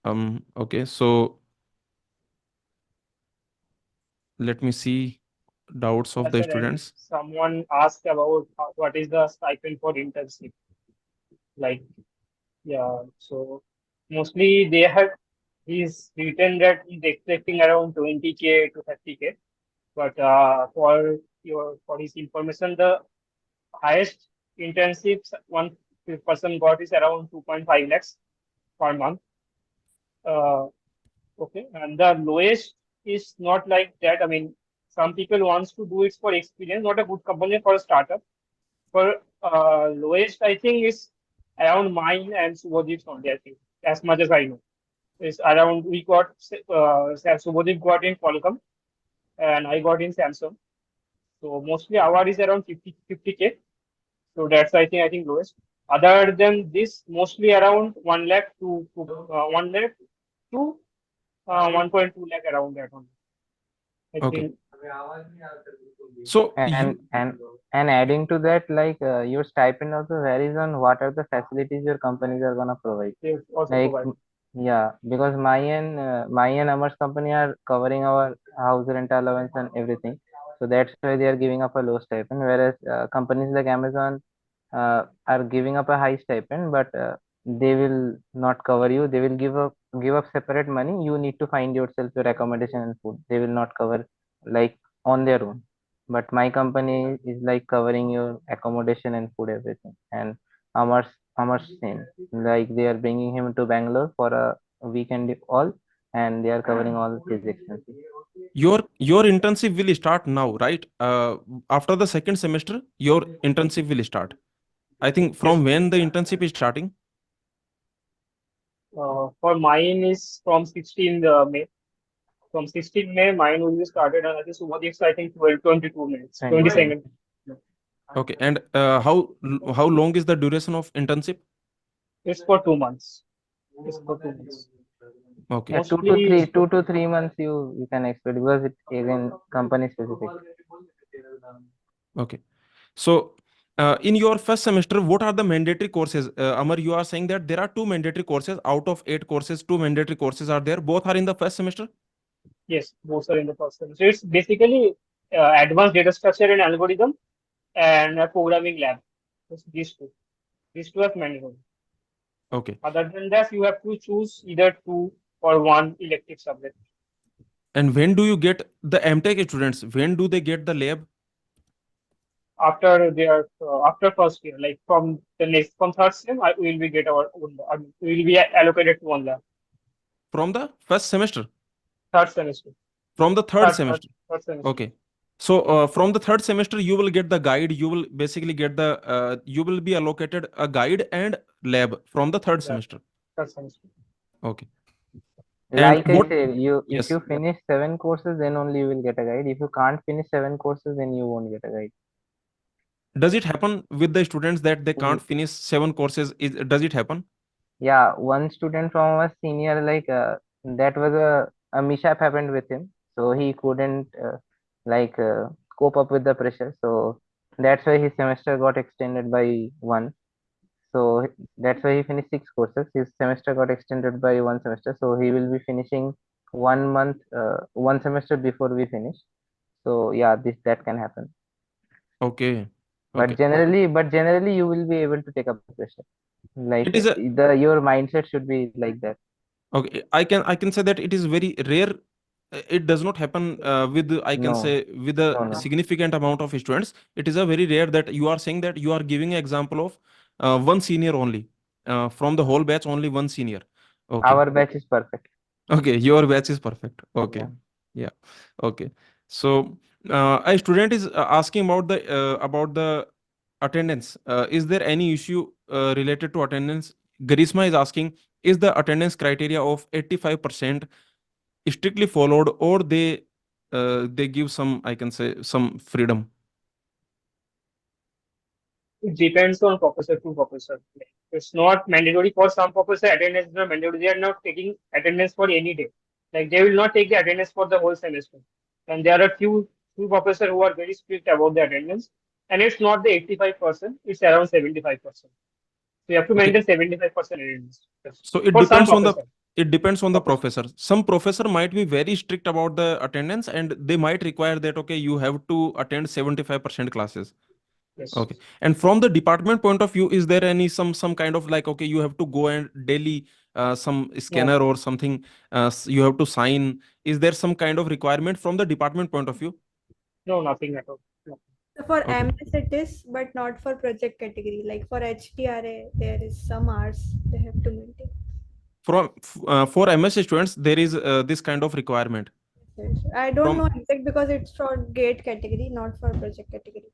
A: Okay, so let me see doubts of
D: Yes,
A: the
D: sir. And
A: students.
D: someone asked about what is the stipend for internship. Like, yeah, so mostly they have he's written that he's expecting around 20K to 30K. But for his information, the highest internships one person got is around 2.5 lakhs per month. Uh, okay, and the lowest is not like that. I mean, some people wants to do it for experience, not a good company for a startup. For lowest, I think is around mine and Subodhip's only. I think as much as I know is around we got Subodhip got in Qualcomm and I got in Samsung. So mostly our is around 50K. So that's I think lowest. Other than this, mostly around 1 lakh to 1 lakh to 1.2 lakh around that one. I
A: Okay,
D: think
A: so
C: and
A: you
C: and and adding to that, like your stipend also varies on what are the facilities your companies are gonna provide.
D: they also
C: Like,
D: provide.
C: yeah, because my and Amar's company are covering our house rent allowance and everything, so that's why they are giving up a low stipend. Whereas companies like Amazon are giving up a high stipend, but they will not cover you. They will give up separate money. You need to find yourself your accommodation and food. They will not cover like on their own. But my company is like covering your accommodation and food everything. And Amar's Amar's same. Like they are bringing him to Bangalore for a weekend all, and they are covering all his expenses.
A: your internship will start now, right? After the second semester, your internship will start. I think
D: Yes.
A: from when the internship is starting?
D: For mine is from 16 May. From 16 May, mine will be started, and I think Subodhip's I think 22 minutes,
C: 22.
D: 22nd.
A: Okay, and how long is the duration of internship?
D: It's for 2 months. It's for 2 months.
A: Okay,
C: Yeah,
D: Mostly it's for
C: 2 to 3 months you can expect because it again company specific.
A: okay. So, in your first semester, what are the mandatory courses? Amar, you are saying that there are two mandatory courses out of eight courses. Two mandatory courses are there. Both are in the first semester.
D: yes, both are in the first semester. So it's basically advanced data structure and algorithm and a programming lab. It's these two. These two are mandatory.
A: Okay.
D: Other than that, you have to choose either two or one elective subject
A: And when do you get the MTech students? When do they get the lab?
D: after their after first year. Like from third sem, we will be get our own. We will be allocated to one lab.
A: From the first semester?
D: Third semester.
A: From the third
D: Third, third,
A: semester?
D: third semester.
A: Okay. So, from the third semester, you will get the guide. You will basically get you will be allocated a guide and lab from the third
D: Yeah,
A: semester.
D: third semester.
A: Okay. And
C: Like I
A: what?
C: said, you if
A: Yes.
C: you finish 7 courses, then only you will get a guide. If you can't finish 7 courses, then you won't get a guide.
A: Does it happen with the students that they can't
C: Mm,
A: finish seven courses? Does it happen?
C: yeah, one student from our senior, like that was a mishap happened with him, so he couldn't like cope up with the pressure. So that's why his semester got extended by one. So that's why he finished six courses. His semester got extended by one semester. So he will be finishing 1 month, one semester before we finish. So yeah, this that can happen.
A: Okay.
C: But
A: Okay.
C: generally, you will be able to take up the pressure. Like
A: It is a
C: the your mindset should be like that.
A: okay. I can say that it is very rare. It does not happen with I can
C: No,
A: say with a
C: no, no.
A: significant amount of students. It is a very rare that you are saying that you are giving an example of one senior only from the whole batch, only one senior. Okay.
C: Our batch is perfect.
A: Okay, your batch is perfect.
C: Yeah.
A: Okay. Yeah. Okay. So a student is asking about the attendance. Is there any issue related to attendance? Garisma is asking, is the attendance criteria of 85% strictly followed, or they give some, I can say, some freedom?
D: It depends on professor to professor. It's not mandatory for some professor. Attendance is not mandatory. They are not taking attendance for any day. Like they will not take the attendance for the whole semester. And there are few professors who are very strict about the attendance. And it's not the 85%. It's around 75%. So you have to
A: Okay.
D: maintain 75% attendance. Yes.
A: So it
D: For some
A: depends on the
D: professor.
A: it depends on the
D: Professor.
A: professor. Some professor might be very strict about the attendance, and they might require that okay, you have to attend 75% classes.
D: Yes.
A: Okay. And from the department point of view, is there any some kind of like okay, you have to go and daily some
D: No.
A: scanner or something you have to sign? Is there some kind of requirement from the department point of view?
D: No, nothing at all. No.
B: So for
A: Okay.
B: MS it is, but not for project category. Like for HTRA, there is some hours they have to maintain.
A: For MS students, there is this kind of requirement.
B: Yes. I don't
A: From
B: know exact because it's for GATE category, not for project category.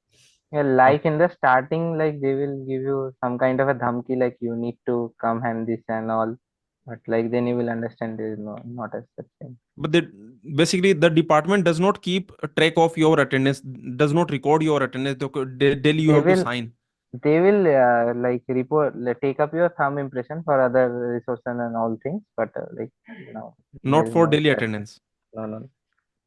C: Yeah, like in the starting, like they will give you some kind of a dhamki, like you need to come and this and all. But like then you will understand there is no not as such thing.
A: but basically the department does not keep a track of your attendance, does not record your attendance. Daily you
C: They
A: have to
C: will
A: sign,
C: like report like, take up your thumb impression for other resources and all things. But like no, there
A: not
C: is
A: for
C: no
A: daily
C: such.
A: attendance.
C: No, no.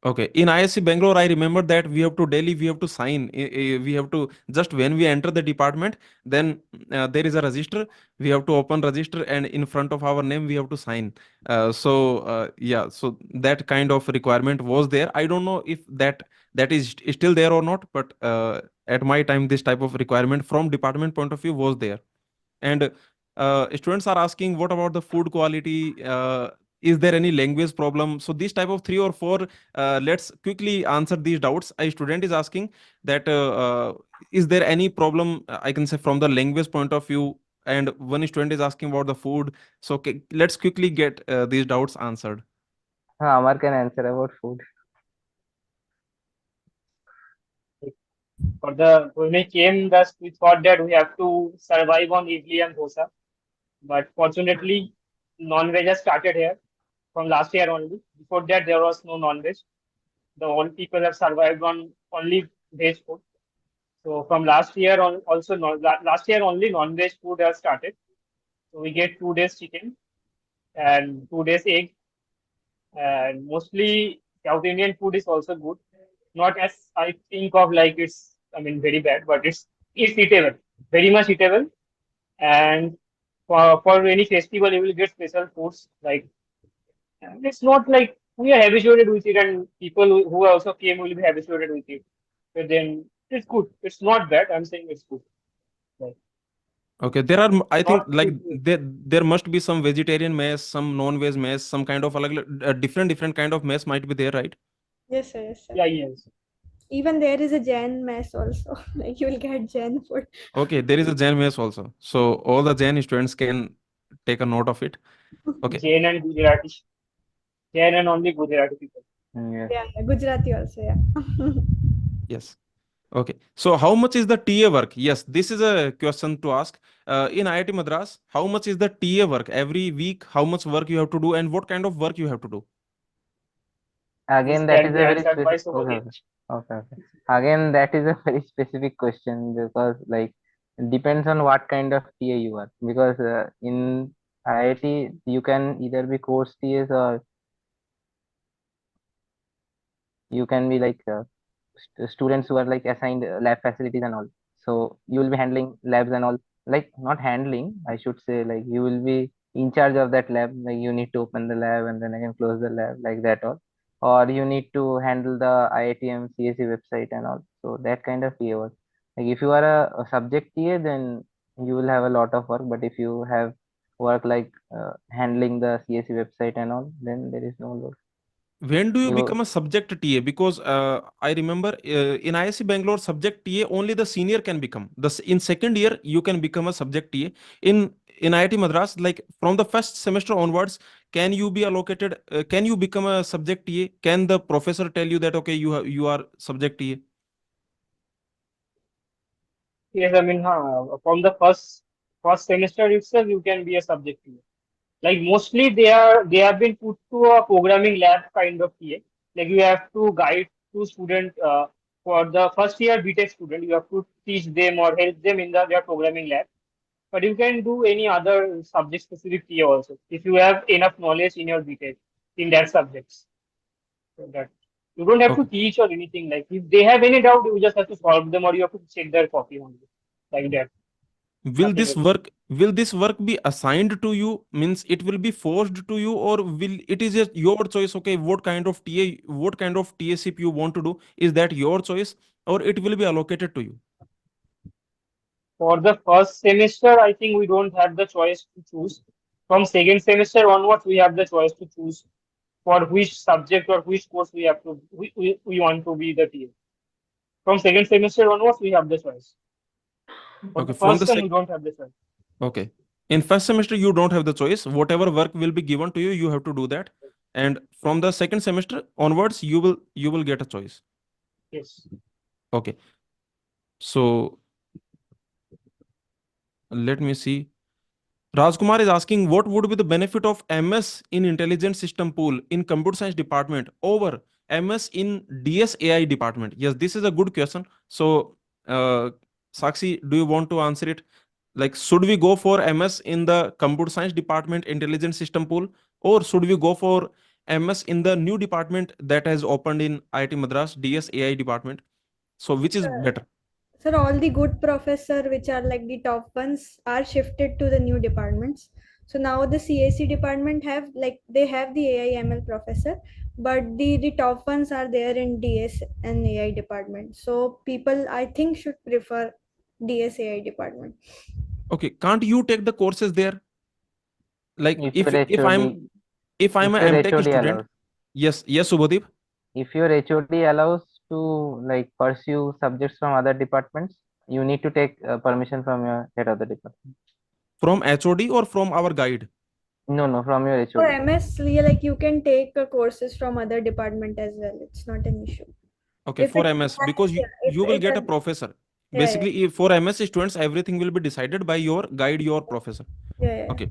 A: Okay. In ISC Bangalore, I remember that we have to sign. We have to just when we enter the department, then there is a register. We have to open register, and in front of our name, we have to sign. Yeah, so that kind of requirement was there. I don't know if that is still there or not, but at my time, this type of requirement from department point of view was there. And students are asking, what about the food quality? Is there any language problem? So these type of three or four, let's quickly answer these doubts. A student is asking that is there any problem? I can say from the language point of view, and one student is asking about the food. So let's quickly get these doubts answered.
C: Amar can answer about food.
D: For the when we came, thus we thought that we have to survive on idli and dosa. But fortunately, non-veg has started here from last year only. Before that, there was no non-veg. The all people have survived on only veg food. So from last year on, also last year only non-veg food has started. So we get 2 days chicken and 2 days egg, and mostly South Indian food is also good. Not as I think of like it's I mean very bad, but it's eatable, very much eatable. And for any festival, you will get special foods like. And it's not like we are habituated with it, and people who also came will be habituated with it. But then it's good. It's not bad. I'm saying it's good. Like,
A: Okay, there are, I think,
D: not
A: like
D: too-
A: there must be some vegetarian mess, some non-veg mess, some kind of different kind of mess might be there, right?
B: Yes, sir. Yes, sir.
D: yeah, yes.
B: Even there is a Jain mess also. Like you will get Jain food.
A: Okay, there is a Jain mess also. So all the Jain students can take a note of it. Okay,
D: Jain and Gujarati. Jain and only Gujarati people.
C: Yes.
B: Yeah, yeah, Gujarati also. Yeah.
A: yes. Okay. So how much is the TA work? Yes, this is a question to ask. In IIT Madras, how much is the TA work every week? How much work you have to do, and what kind of work you have to do?
D: This
C: Again, that is
D: can
C: a
D: be
C: very
D: answered by
C: specific. Okay,
D: Shubhodeep.
C: okay, okay, okay. Again, that is a very specific question because like depends on what kind of TA you are. Because in IIT, you can either be course TAs or you can be like students who are like assigned lab facilities and all. So you will be handling labs and all, like not handling, I should say, like you will be in charge of that lab. Like you need to open the lab and then again close the lab, like that all. Or you need to handle the IITM CSE website and all. So that kind of TA work. Like if you are a subject TA, then you will have a lot of work. But if you have work like handling the CSE website and all, then there is no load.
A: When do you
C: You
A: become a subject TA? Because I remember in ISC Bangalore, subject TA only the senior can become. In second year you can become a subject TA. In IIT Madras, like from the first semester onwards, can you be allocated? Can you become a subject TA? Can the professor tell you that okay, you are subject TA?
D: Yes, I mean, from the first semester itself, you can be a subject TA. Like mostly they have been put to a programming lab kind of TA. Like you have to guide two student for the first year BTech student. You have to teach them or help them in their programming lab. But you can do any other subject specific TA also if you have enough knowledge in your BTech in that subjects. So that you don't have to
A: Okay.
D: teach or anything. Like if they have any doubt, you just have to solve them or you have to check their copy only. Like that. Nothing else.
A: Will this work be assigned to you? Means it will be forced to you, or will it is just your choice? Okay, what kind of TACP you want to do? Is that your choice, or it will be allocated to you?
D: For the first semester, I think we don't have the choice to choose. From second semester onwards, we have the choice to choose for which subject or which course we want to be the TA. From second semester onwards, we have the choice. For
A: Okay,
D: the
A: from
D: first
A: the
D: time,
A: sec.
D: we don't have the choice.
A: Okay, in first semester you don't have the choice. Whatever work will be given to you, you have to do that. And from the second semester onwards, you will get a choice.
D: Yes.
A: Okay, so let me see. Rajkumar is asking what would be the benefit of MS in Intelligent System Pool in Computer Science department over MS in DSAI department? Yes, this is a good question. So, Sakshi, do you want to answer it? Like, should we go for MS in the Computer Science department Intelligent System Pool, or should we go for MS in the new department that has opened in IIT Madras DSAI department? So, which is
B: Sir,
A: better?
B: sir, all the good professor which are like the top ones are shifted to the new departments. So now the CAC department have like they have the AI/ML professor, but the top ones are there in DS and AI department. So people I think should prefer DSAI department.
A: Okay, can't you take the courses there? Like,
C: if your
A: if I'm
C: if
A: a
C: your
A: MTech
C: HOD
A: student,
C: allows.
A: yes, Subhadeep.
C: If your HOD allows to like pursue subjects from other departments, you need to take permission from your head of the department.
A: From HOD or from our guide?
C: No, no, from your
B: For
C: HOD.
B: MS, like you can take courses from other department as well. It's not an issue.
A: Okay,
B: If
A: for
B: it's
A: MS, because
B: yeah, if
A: you will
B: it's
A: get
B: a
A: a professor.
B: yeah, yeah,
A: Basically, if for MS students, everything will be decided by your guide, your professor.
B: yeah, yeah.
A: Okay,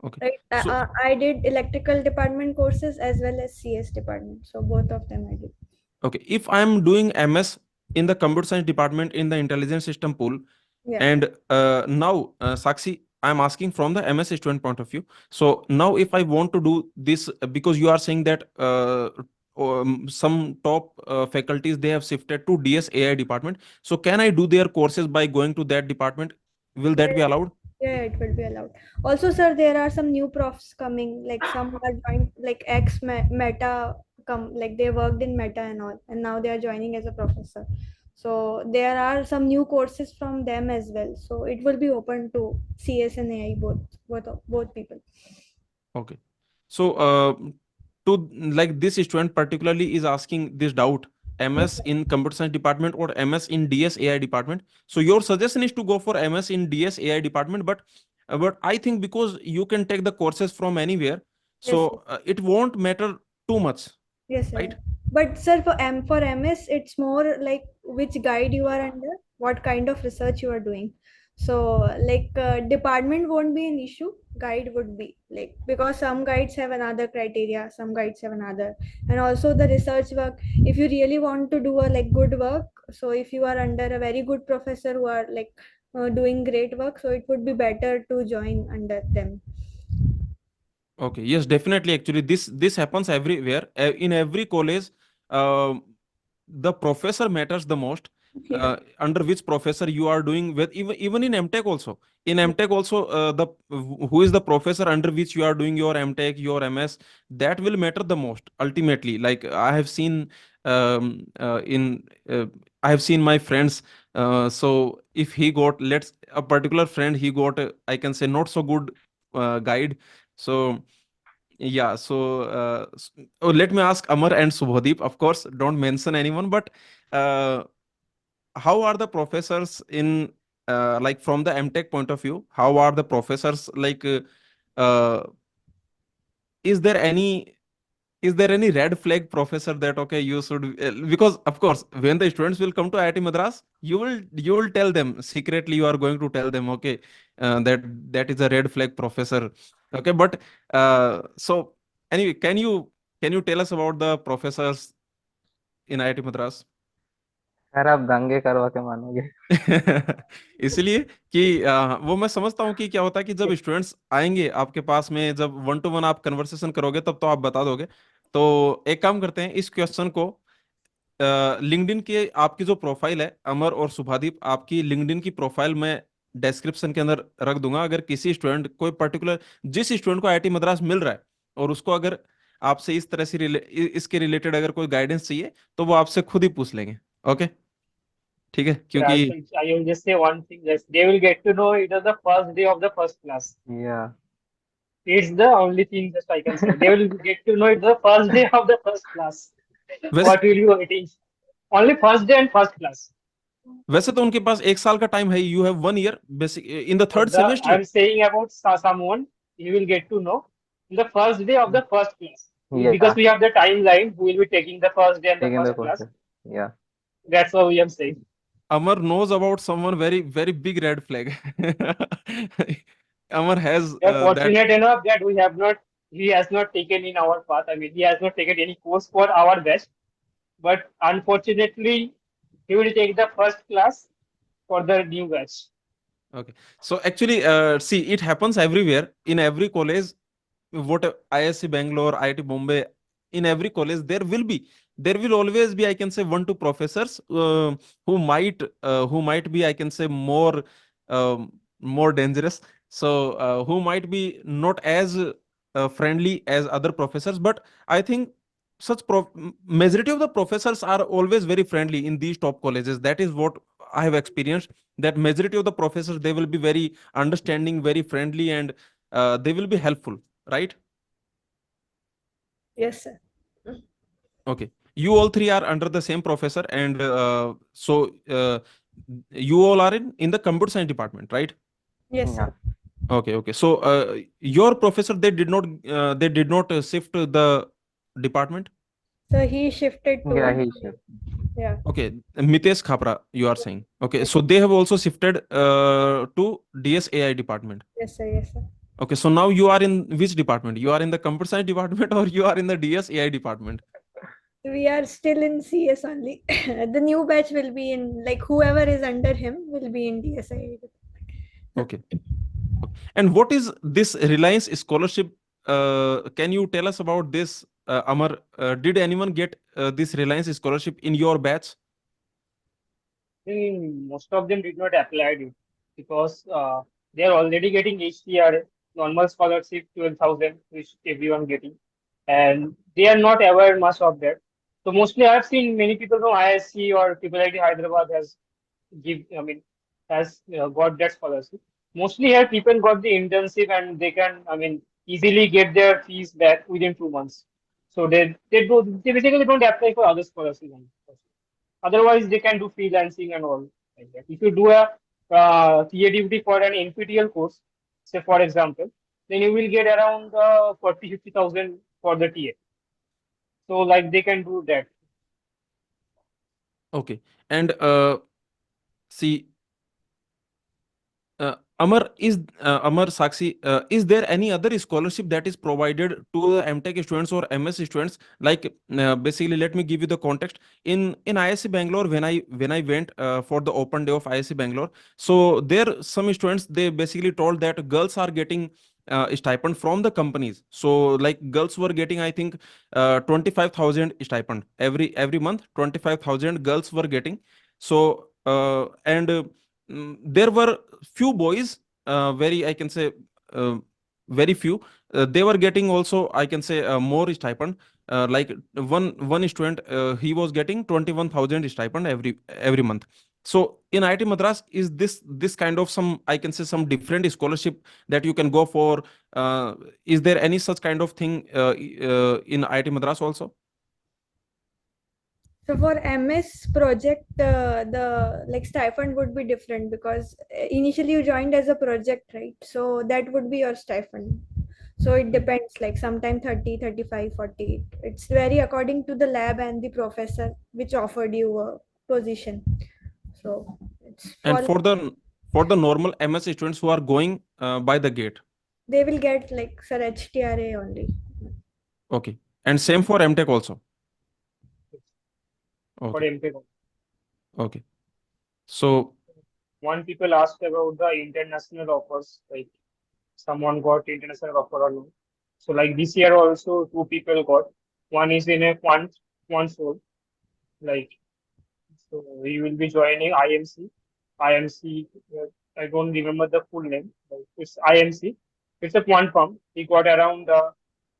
A: okay.
B: Right.
A: So,
B: I did electrical department courses as well as CS department. So both of them I did.
A: okay, if I'm doing MS in the computer science department in the intelligence system pool,
B: Yeah.
A: and now, Sakshi, I'm asking from the MS student point of view. So now, if I want to do this, because you are saying that some top faculties they have shifted to DSAI department. So can I do their courses by going to that department? Will
B: Yeah,
A: that be allowed?
B: yeah, it will be allowed. Also, sir, there are some new profs coming. Like some are joined, like Meta come, like they worked in Meta and all, and now they are joining as a professor. So there are some new courses from them as well. So it will be open to CS and AI both people.
A: Okay. So, to like this student particularly is asking this doubt, MS
B: Okay.
A: in computer science department or MS in DSAI department. So your suggestion is to go for MS in DSAI department, but I think because you can take the courses from anywhere,
B: Yes.
A: so it won't matter too much,
B: Yes, sir.
A: right?
B: Yeah. But sir, for MS, it's more like which guide you are under, what kind of research you are doing. So like department won't be an issue. Guide would be like because some guides have another criteria, some guides have another, and also the research work. If you really want to do a like good work, so if you are under a very good professor who are like doing great work, so it would be better to join under them.
A: Okay, yes, definitely. Actually, this happens everywhere. In every college, um the professor matters the most.
B: Yeah.
A: Under which professor you are doing with, even in MTech also. In
B: Yeah.
A: MTech also, the who is the professor under which you are doing your MTech, your MS, that will matter the most ultimately. Like I have seen, in I have seen my friends. So if he got, let's a particular friend, he got I can say not so good guide. So yeah, so let me ask Amar and Subhadeep. Of course, don't mention anyone, but uh, how are the professors in, like from the MTech point of view? How are the professors like? Uh, is there any is there any red flag professor that okay you should, because of course when the students will come to IIT Madras, you will tell them secretly, you are going to tell them okay, that that is a red flag professor. Okay, but so anyway, can you tell us about the professors in IIT Madras?
C: Sir आप दंगे करवा के मानोगे।
A: इसलिए कि वो मैं समझता हूँ कि क्या होता है कि जब स्टूडेंट्स आएंगे आपके पास में, जब वन टू वन आप कन्वर्सेशन करोगे तब तो आप बता दोगे। तो एक काम करते हैं, इस क्वेश्चन को लिंक्डइन के आपकी जो प्रोफाइल है अमर और शुभादीप, आपकी लिंक्डइन की प्रोफाइल मैं डिस्क्रिप्शन के अंदर रख दूंगा। अगर किसी स्टूडेंट कोई पर्टिकुलर, जिस स्टूडेंट को आईआईटी मद्रास मिल रहा है और उसको अगर आपसे इस तरह से इसके रिलेटेड अगर कोई गाइडेंस चाहिए, तो वो आपसे खुद ही पूछ लेंगे। ओके, ठीक है,
D: Yeah,
A: क्योंकि
D: I will just say one thing. Yes, they will get to know it is the first day of the first class.
C: या
D: It's the only thing that I can say. They will get to know it the first day of the first class.
A: वैसे
D: What will you waiting? Only first day and first class.
A: वैसे तो उनके पास एक साल का time है, you have 1 year basic in the third
D: But the
A: semester.
D: I'm saying about someone you will get to know in the first day of the first class
C: या
D: because we have the timeline who will be taking the first day and the
C: taking the
D: first class.
C: Courses या
D: That's what we am saying.
A: Amar knows about someone very very big red flag. Amar has
D: We are
A: that.
D: fortunate enough that we have not he has not taken in our path. I mean, he has not taken any course for our best. But unfortunately, he will take the first class for the new batch.
A: Okay, so actually, see, it happens everywhere in every college. What ISC Bangalore, IIT Bombay, in every college there will always be, I can say, one two professors who might be, I can say, more dangerous. So who might be not as friendly as other professors, but I think majority of the professors are always very friendly in these top colleges. That is what I have experienced. That majority of the professors, they will be very understanding, very friendly, and they will be helpful, right?
B: Yes, sir.
A: Okay. You all three are under the same professor, and so you all are in the computer science department, right?
B: Yes,
C: या
B: sir.
A: Okay, okay. So your professor, they did not shift the department.
B: So he shifted
C: या
B: to
C: he shift
B: yeah.
A: Okay, Mitesh Khapra, you are saying. Okay, so they have also shifted to DSAI department.
B: Yes, sir. Yes, sir.
A: Okay, so now you are in which department? You are in the computer science department or you are in the DSAI department?
B: We are still in CS only. The new batch will be in, like, whoever is under him will be in DSI.
A: Okay. Okay. And what is this Reliance scholarship? Can you tell us about this, Amar? Did anyone get this Reliance scholarship in your batch?
D: Most of them did not apply it because they are already getting HCRA, normal scholarship 12,000, which everyone getting, and they are not aware much of that. So mostly I've seen many people from ISC or people like Hyderabad has got that scholarship. Mostly here people got the internship and they can easily get their fees back within 2 months. So they basically don't apply for other scholarships. Otherwise, they can do freelancing and all like that. If you do a CADVT for an NPTEL course, say for example, then you will get around 40,000-50,000 for the TA. So like they can do that.
A: Okay. And see, Amar Sakshi, is there any other scholarship that is provided to the MTech students or MS students? Like basically, let me give you the context. In ISC Bangalore, when I went for the open day of ISC Bangalore, so there some students, they basically told that girls are getting stipend from the companies. So like girls were getting, I think, 25,000 stipend every month. 25,000 girls were getting. So there were few boys, very, I can say, uh, very few. They were getting also, I can say, more stipend. Like one student, he was getting 21,000 stipend every month. So in IIT Madras, is this kind of some, I can say, some different scholarship that you can go for? Is there any such kind of thing in IIT Madras also?
B: So for MS project, the like stipend would be different because initially you joined as a project, right? So that would be your stipend. So it depends, like sometime 30, 35, 40. It's very according to the lab and the professor which offered you a position. So it's
A: And
B: for,
A: for the normal MS students who are going by the gate.
B: they will get like sir HTRA only.
A: Okay. And same for MTech also.
D: for
A: Okay.
D: MTech.
A: Okay. So
D: One people asked about the international offers, like someone got international offer or no. So like this year also two people got. One is in a quant role, like so he will be joining IMC. IMC, I don't remember the full name. Like it's IMC. It's a quant firm. He got around,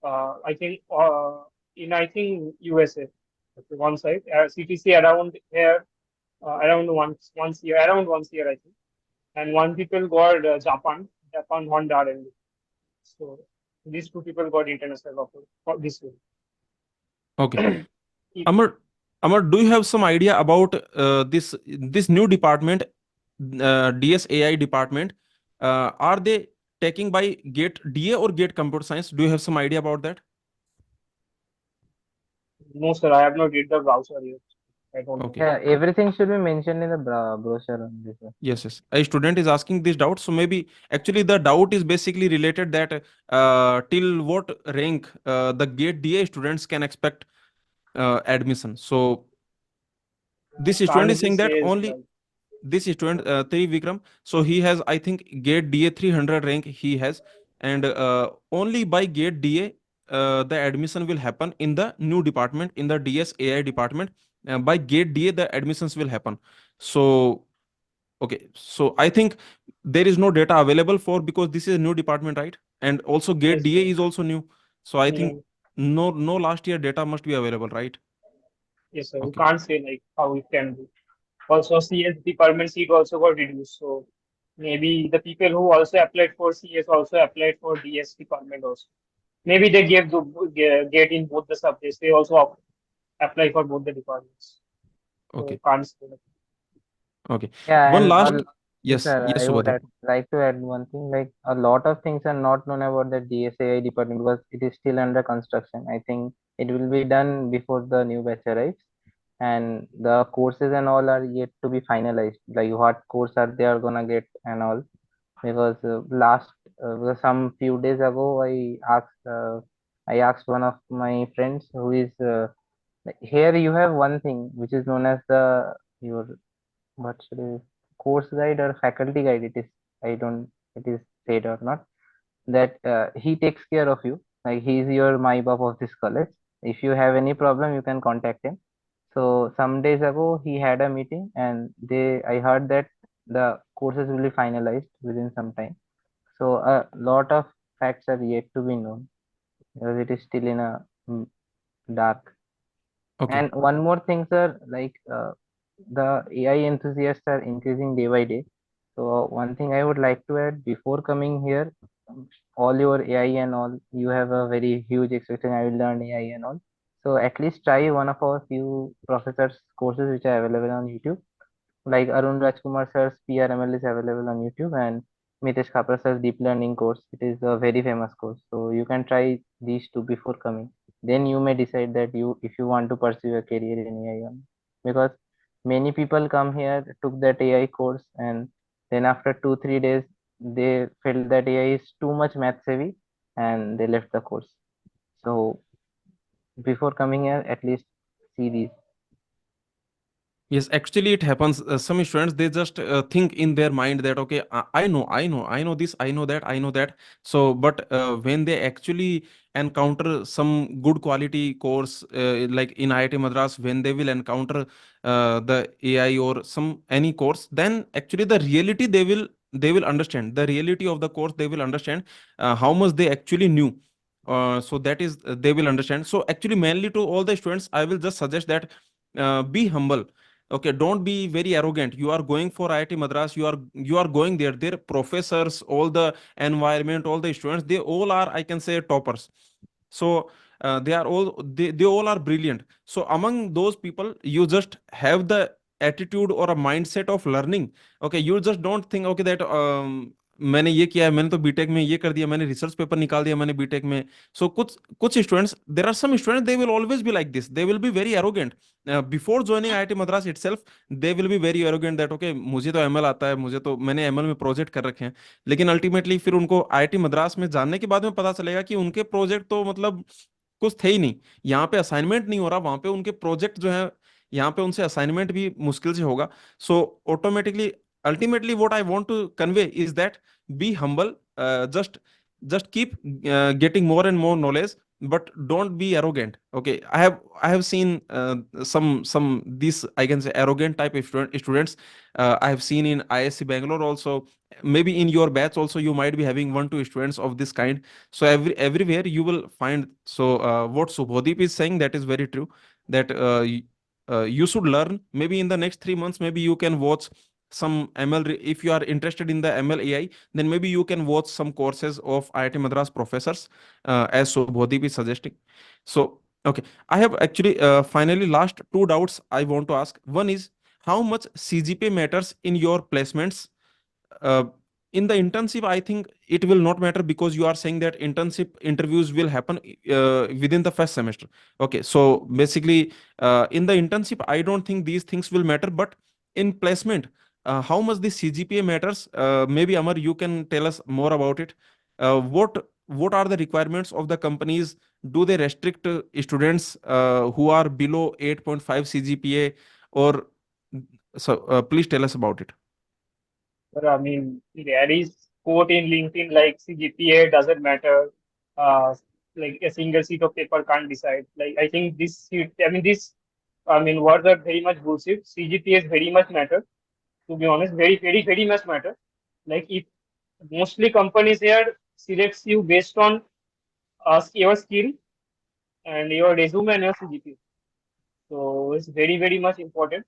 D: I think, I think USA. Okay, one side, CTC around here, around once year, I think. And one people got Japan Honda R&D. So these two people got international offer for this
A: okay.
D: way. If
A: Amar, Amar, do you have some idea about this new department, DSAI department? Are they taking by Gate DA or Gate Computer Science? Do you have some idea about that?
D: no, sir, I have not read the browser yet. I don't know.
A: Okay.
C: Yeah, everything should be mentioned in the brochure only, sir.
A: Yes, yes. A student is asking this doubt. So maybe actually the doubt is basically related that till what rank the Gate DA students can expect admission. So this student is
D: Can't be
A: saying that
D: says
A: only
D: like
A: this student, Tri Vikram. So he has, I think, Gate DA 300 rank he has, and only by Gate DA the admission will happen in the new department, in the DSAI department. By Gate DA the admissions will happen. So okay, so I think there is no data available for, because this is a new department, right? And also Gate
D: yes,
A: DA is also new. So I think
D: new.
A: no last year data must be available, right?
D: Yes, sir. You
A: Okay,
D: can't say like how it can be. Also, CS department seat also got reduced. So maybe the people who also applied for CS also applied for DS department also. Maybe they gave the get in both the subjects. They also apply for both the departments. So
A: okay,
D: can't say that.
A: okay.
C: Yeah,
A: One
C: and
A: last,
C: yes,
A: yes,
C: sir,
A: yes,
C: I would
A: Subhadeep.
C: like to add one thing. Like a lot of things are not known about the DSAI department because it is still under construction. I think it will be done before the new batch arrives, and the courses and all are yet to be finalized. Like what course are they are gonna get and all. Because because some few days ago I asked one of my friends who is like, here you have one thing which is known as the your what should I, course guide or faculty guide it is. I don't it is said or not that he takes care of you, like he is your my bab of this college. If you have any problem you can contact him. So some days ago he had a meeting and they I heard that the courses will be finalized within some time. So a lot of facts are yet to be known because it is still in a dark.
A: Okay,
C: And one more thing, sir, like the AI enthusiasts are increasing day by day. So one thing I would like to add before coming here, all your AI and all, you have a very huge expectation. I will learn AI and all. So at least try one of our few professors courses which are available on YouTube. Like Arun Rajkumar sir's PRML is available on YouTube, and Mitesh Kapra sir's deep learning course. It is a very famous course. So you can try these two before coming. Then you may decide that you if you want to pursue a career in AI. Because many people come here, took that AI course, and then after 2 3 days they felt that AI is too much math heavy and they left the course. So before coming here, at least see these.
A: Yes, actually, it happens. Some students they just think in their mind that okay, I know this, I know that, I know that. So, but when they actually encounter some good quality course, like in IIT Madras, when they will encounter the AI or some any course, then actually the reality they will understand the reality of the course. They will understand how much they actually knew. So that is they will understand. So actually, mainly to all the students, I will just suggest that be humble. Okay, don't be very arrogant. You are going for IIT Madras, you are going there. Their professors, all the environment, all the students, they all are, I can say, toppers. So they all are brilliant. So among those people, you just have the attitude or a mindset of learning. Okay, you just don't think okay that मैंने ये किया है, मैंने तो BTech में ये कर दिया, मैंने रिसर्च पेपर निकाल दिया मैंने बीटेक में. So कुछ कुछ students, there are some students, they will always be like this, they will be very arrogant. Before joining IIT Madras itself they will be very arrogant that okay मुझे तो ML आता है, मुझे तो मैंने एमएल में प्रोजेक्ट कर रखे हैं. लेकिन अल्टीमेटली फिर उनको आईआईटी मद्रास में जानने के बाद में पता चलेगा कि उनके प्रोजेक्ट तो मतलब कुछ थे ही नहीं. यहाँ पे असाइनमेंट नहीं हो रहा, वहां पे उनके प्रोजेक्ट जो है, यहाँ पे उनसे असाइनमेंट भी मुश्किल से होगा. So automatically ultimately what I want to convey is that be humble. Just keep getting more and more knowledge, but don't be arrogant. Okay, I have seen some these, I can say, arrogant type of students. I have seen in ISC Bangalore also. Maybe in your batch also you might be having one two students of this kind. So everywhere you will find. So what Subhodeep is saying, that is very true, that you should learn. Maybe in the next 3 months, maybe you can watch some if you are interested in the ML AI, then maybe you can watch some courses of IIT Madras professors, as Subhodeep is suggesting. So, okay, I have actually finally last two doubts I want to ask. One is, how much CGPA matters in your placements? uh, in the internship, I think it will not matter, because you are saying that internship interviews will happen within the first semester. Okay, so basically, in the internship, I don't think these things will matter. But in placement, how much the CGPA matters? Maybe Amar, you can tell us more about it. What are the requirements of the companies? Do they restrict students who are below 8.5 CGPA, or so? Please tell us about it.
D: But I mean, there is quote in LinkedIn like CGPA doesn't matter. Uh, like a single sheet of paper can't decide. Like I think this sheet, I mean this, I mean words are very much bullshit. CGPA is very much matter. To be honest, very much matter. Like if mostly companies here selects you based on your skill and your resume and your CGPA. So it's very much important.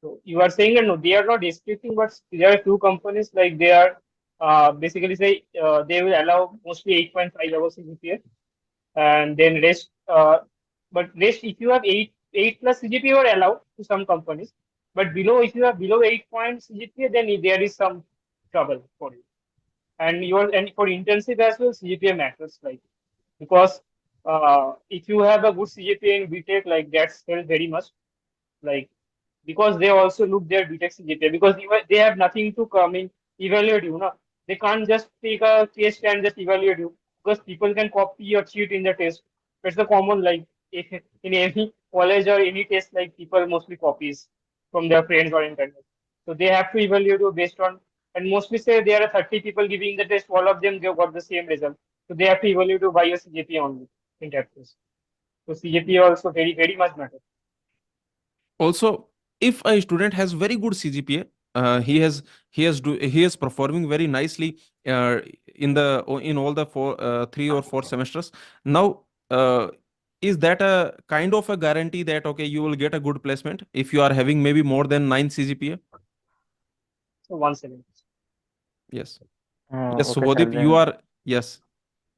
D: So you are saying that no, they are not restricting, but there are few companies like they are basically say they will allow mostly 8.5 hours CGPA, and then rest. But rest, if you have eight plus CGPA, are allowed to some companies. But below, if you have below 8 point CGPA, then there is some trouble for you. And for intensive as well, CGPA matters, like because if you have a good CGPA in BTech, like that's helped very much, like because they also look their BTech CGPA, because they have nothing to come in evaluate you. No? They can't just take a test and just evaluate you, because people can copy or cheat in the test. It's the common, like if in any college or any test, like people mostly copies from their friends or internet. So they have to evaluate you based on, and mostly say there are 30 people giving the test, all of them they got the same result. So they have to evaluate you by your CGPA only in that case. So CGPA also very much matter.
A: Also, if a student has very good CGPA, he is performing very nicely in all the 3 or 4 semesters. Now, is that a kind of a guarantee that okay, you will get a good placement if you are having maybe more than 9 CGPA?
D: So one second.
A: Yes. Yes,
C: Okay, sir.
A: Subhodip, you
C: Then
A: are, yes,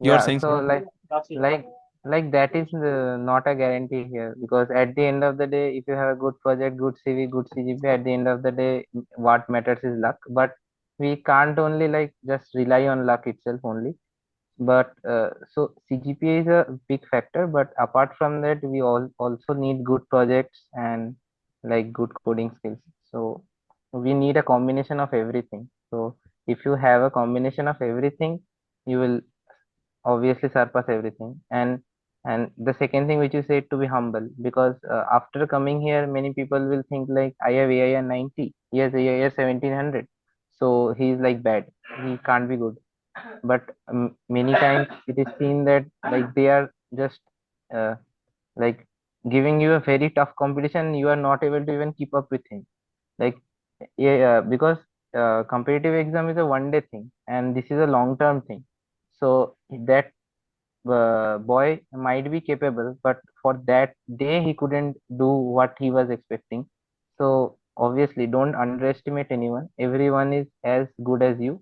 A: you are
C: yeah.
A: saying
C: So
A: something.
D: That's it.
C: like that is not a guarantee here, because at the end of the day, if you have a good project, good CV, good CGPA, at the end of the day, what matters is luck. But we can't only like just rely on luck itself only. But so CGPA is a big factor, but apart from that, we all also need good projects and like good coding skills. So we need a combination of everything. So if you have a combination of everything, you will obviously surpass everything. And And the second thing which you said, to be humble, because after coming here, many people will think like I have AIR 90, he has AIR 1700, so he is like bad, he can't be good. But many times it is seen that like they are just uh, like giving you a very tough competition, you are not able to even keep up with him. Like yeah, because competitive exam is a one day thing and this is a long term thing. So that boy might be capable, but for that day he couldn't do what he was expecting. So obviously, don't underestimate anyone. Everyone is as good as you,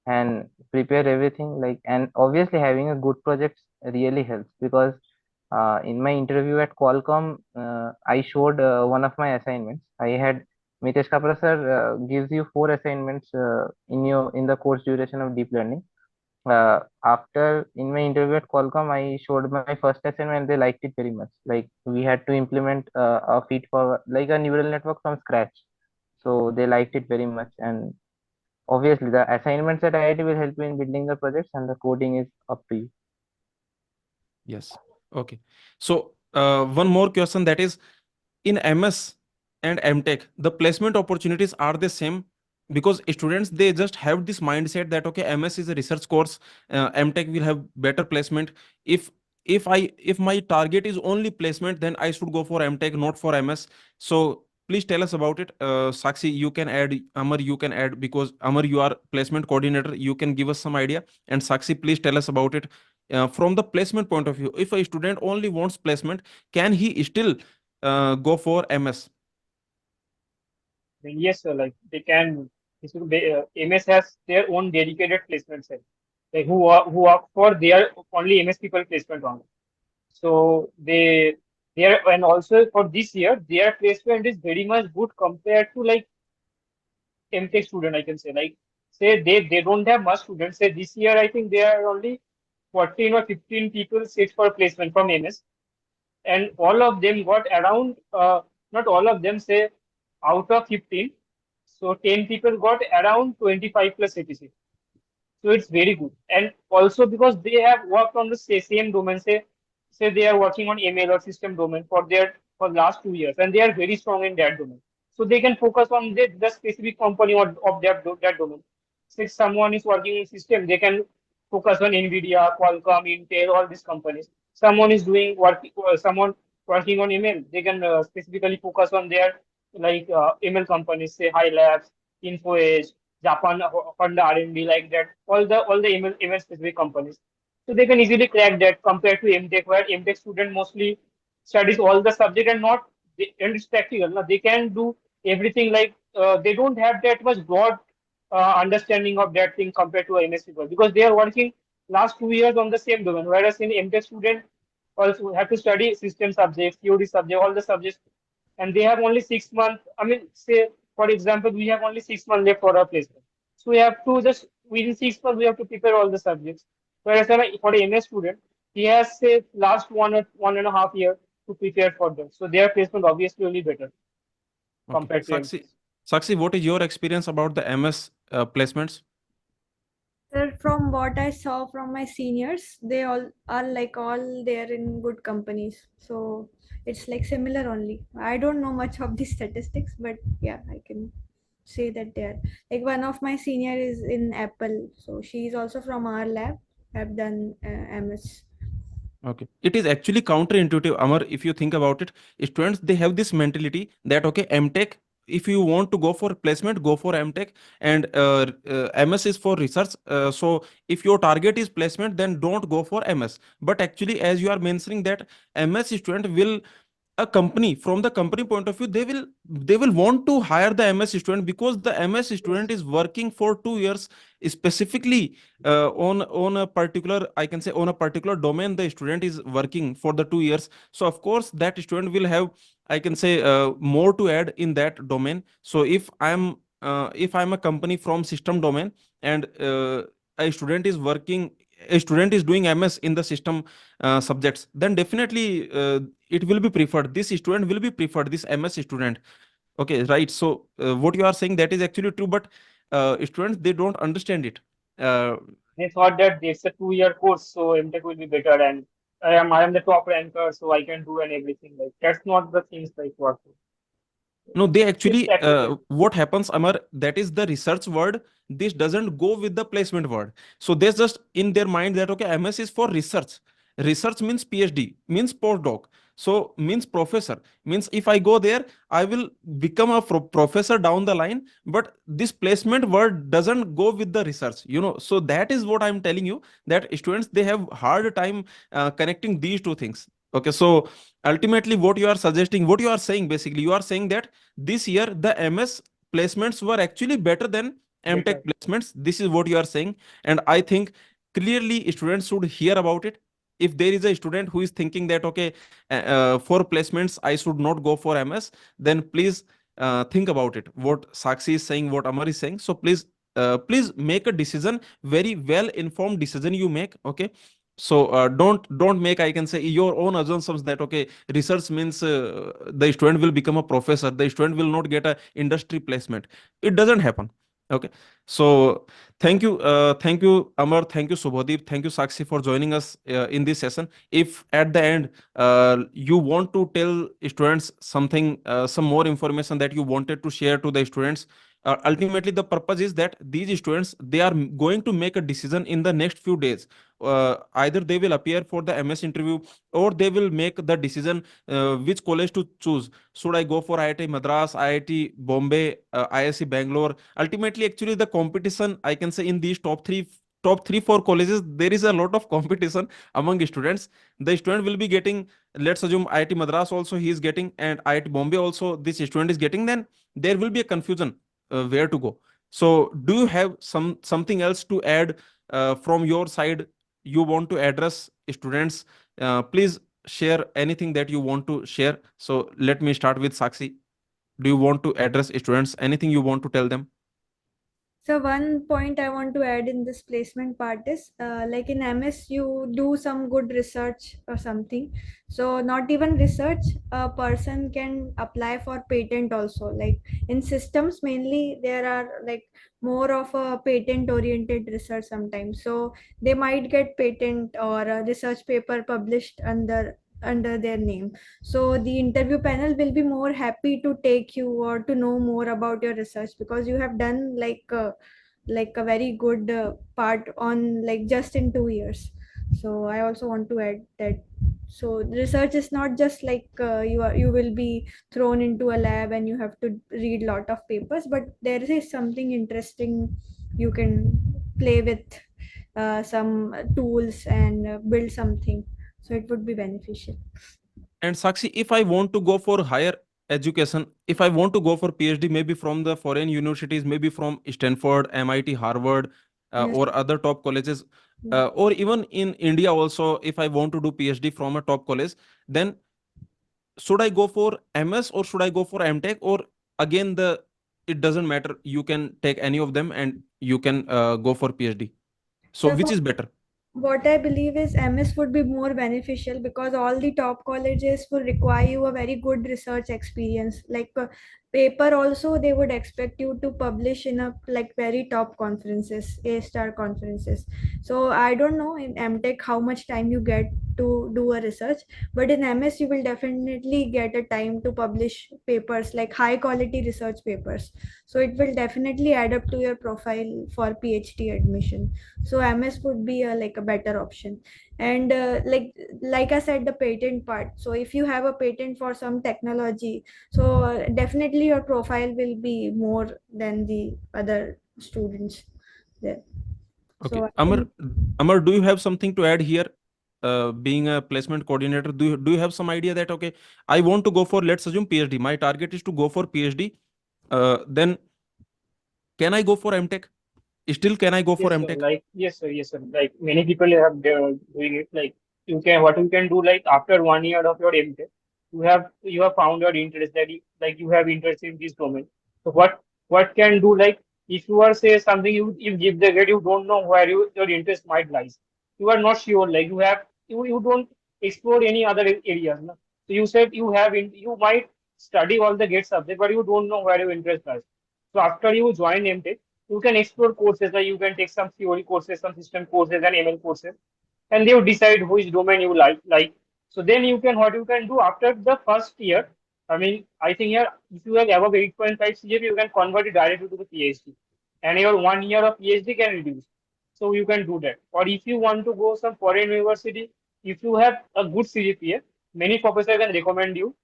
C: and prepare everything. Like, and obviously, having a good project really helps, because in my interview at Qualcomm, I showed one of my assignments. I had Mitesh Kapra sir gives you 4 assignments in the course duration of deep learning. After in my interview at Qualcomm, I showed my first assignment and they liked it very much. Like we had to implement a feed for like a neural network from scratch. So they liked it very much. And obviously the assignments at IIT will help you in building the projects and the coding is up to you.
A: Yes. Okay. So one more question, that is, in MS and MTech, the placement opportunities are the same? Because students, they just have this mindset that okay, MS is a research course, MTech will have better placement. If if my target is only placement, then I should go for MTech, not for MS. So please tell us about it. Sakshi, you can add. Amar, you can add, because Amar, you are placement coordinator. You can give us some idea. And Sakshi, please tell us about it. From the placement point of view, if a student only wants placement, can he still go for MS?
D: Then yes, sir, like they can. MS has their own dedicated placement cell, like who are for their only MS people placement only. So they are, and also for this year, their placement is very much good compared to like MTech student. I can say, like, say they don't have much students. Say this year, I think there are only 14 or 15 people sit for placement from MS, and all of them got around. Not all of them, say out of 15, so 10 people got around 25 plus ATC. So it's very good. And also because they have worked on the same domain, say they are working on ML or system domain for their for last 2 years, and they are very strong in that domain. So they can focus on the specific company of that domain. Since someone is working in system, they can focus on Nvidia, Qualcomm, Intel, all these companies. Someone is doing someone working on ML, they can specifically focus on their like ML companies, say High Labs, Info Edge, Japan Honda R&D, like that, all the email specific companies. So they can easily crack that compared to MTech, where MTech student mostly studies all the subject and not and it's practical. Now they can do everything, like they don't have that much broad understanding of that thing compared to a MS people, because they are working last 2 years on the same domain, whereas in MTech student also have to study system subjects, theory subject, all the subjects, and they have only 6 months. I mean, say for example, we have only 6 months left for our placement, so we have to just within 6 months we have to prepare all the subjects. Whereas for a MS student, he has say last 1.5 year to prepare for them, so their placement obviously will be better
A: Okay.
D: compared to
A: Sakshi,
D: MTech.
A: Sakshi, what is your experience about the MS placements?
B: Sir, from what I saw from my seniors, they all are like all there in good companies. So it's like similar only. I don't know much of the statistics, but yeah, I can say that they're like one of my senior is in Apple. So she's also from our lab. Have done MS.
A: Okay. It is actually counterintuitive, Amar, if you think about it. Students, they have this mentality that, okay, MTech, if you want to go for placement, go for MTech, and MS is for research. So if your target is placement, then don't go for MS. But actually, as you are mentioning that MS student will, a company, from the company point of view, they will want to hire the MS student, because the MS student
D: Yes.
A: is working for 2 years specifically on a particular, I can say, on a particular domain. The student is working for the 2 years, so of course that student will have, I can say, more to add in that domain. So if I'm a company from system domain, and a student is working, a student is doing MS in the system subjects, then definitely it will be preferred, this student will be preferred, this MS student. Okay, right. So what you are saying, that is actually true, but students, they don't understand it. uh,
D: They thought that it's a 2 year course, so MTech will be better, and I am the top ranker, so I can do and everything. Like that's not the things like what.
A: No, they
D: It's
A: actually,
D: actually
A: what happens, Amar, that is the research word. This doesn't go with the placement word. So there's just in their mind that, okay, MS is for research. Research means PhD, means postdoc. So means professor. Means if I go there, I will become a professor down the line. But this placement word doesn't go with the research, you know. So that is what I'm telling you, that students, they have hard time connecting these two things. Okay, so ultimately what you are suggesting, what you are saying, basically you are saying that this year the MS placements were actually better than MTech
D: better.
A: placements. This is what you are saying. And I think clearly students should hear about it. If there is a student who is thinking that, okay, for placements I should not go for MS, then please think about it, what Sakshi is saying, what Amar is saying. So please make a decision, very well informed decision you make. Okay, so don't make, I can say, your own assumptions that, okay, research means the student will become a professor, the student will not get a industry placement. It doesn't happen. Okay, so thank you Amar, thank you Subhadeep, thank you Sakshi for joining us in this session. If at the end you want to tell students something, some more information that you wanted to share to the students, ultimately the purpose is that these students, they are going to make a decision in the next few days. Either they will appear for the MS interview, or they will make the decision which college to choose. Should I go for IIT Madras, IIT Bombay, IIC Bangalore? Ultimately, actually, the competition, I can say, in these top three, four colleges, there is a lot of competition among students. The student will be getting, let's assume IIT Madras also he is getting, and IIT Bombay also this student is getting. Then there will be a confusion where to go. So, do you have something else to add from your side? You want to address students, please share anything that you want to share. So let me start with Sakshi. Do you want to address students, anything you want to tell them?
B: So one point I want to add in this placement part is like in MS you do some good research or something. So not even research, a person can apply for patent also. Like in systems mainly there are like more of a patent oriented research sometimes. So they might get patent or a research paper published under their name. So the interview panel will be more happy to take you or to know more about your research because you have done like a very good part on like just in 2 years. So I also want to add that. So research is not just like you will be thrown into a lab and you have to read lot of papers, but there is something interesting you can play with some tools and build something. So it would be beneficial.
A: And Sakshi, if I want to go for higher education, if I want to go for PhD, maybe from the foreign universities, maybe from Stanford, MIT, Harvard,
B: Yes.
A: or other top colleges,
B: Mm.
A: or even in India also, if I want to do PhD from a top college, then should I go for MS or should I go for MTech? Or again, the it doesn't matter. You can take any of them and you can go for PhD. So
B: So
A: which
B: for
A: is better?
B: what I believe is MS would be more beneficial because all the top colleges will require you a very good research experience. Like paper also they would expect you to publish in a like very top conferences, A-star conferences. So I don't know in MTech how much time you get to do a research, but in MS you will definitely get a time to publish papers like high quality research papers. So it will definitely add up to your profile for PhD admission. So MS would be a like a better option. And like I said, the patent part, so if you have a patent for some technology, so definitely your profile will be more than the other students there.
A: Okay,
B: So I
A: Amar,
B: think
A: Amar, do you have something to add here? Being a placement coordinator, do you have some idea that, okay, I want to go for, let's assume, PhD. My target is to go for PhD. Then can I go for MTech? Still, can I go for
D: Yes, sir.
A: MTech?
D: Like yes, sir. Yes, sir. Like many people have doing it. Like what you can do like after 1 year of your MTech, you have found your interest that like you have interest in this domain. So what can do like if you are say something you give the grade you don't know where your interest might lies. You are not sure. Like you don't explore any other areas. No? So you said you might study all the gate subject, but you don't know where your interest lies. So after you join MTech you can explore courses like you can take some theory courses, some system courses, and ML courses. and they will decide which domain you like. So then you can what you can do after the first year. I mean, I think here if you have above 8.5 CGPA, you can convert it directly to the PhD, and your 1 year of PhD can reduce. So you can do that. Or if you want to go some foreign university, if you have a good CGPA, many professors can recommend you.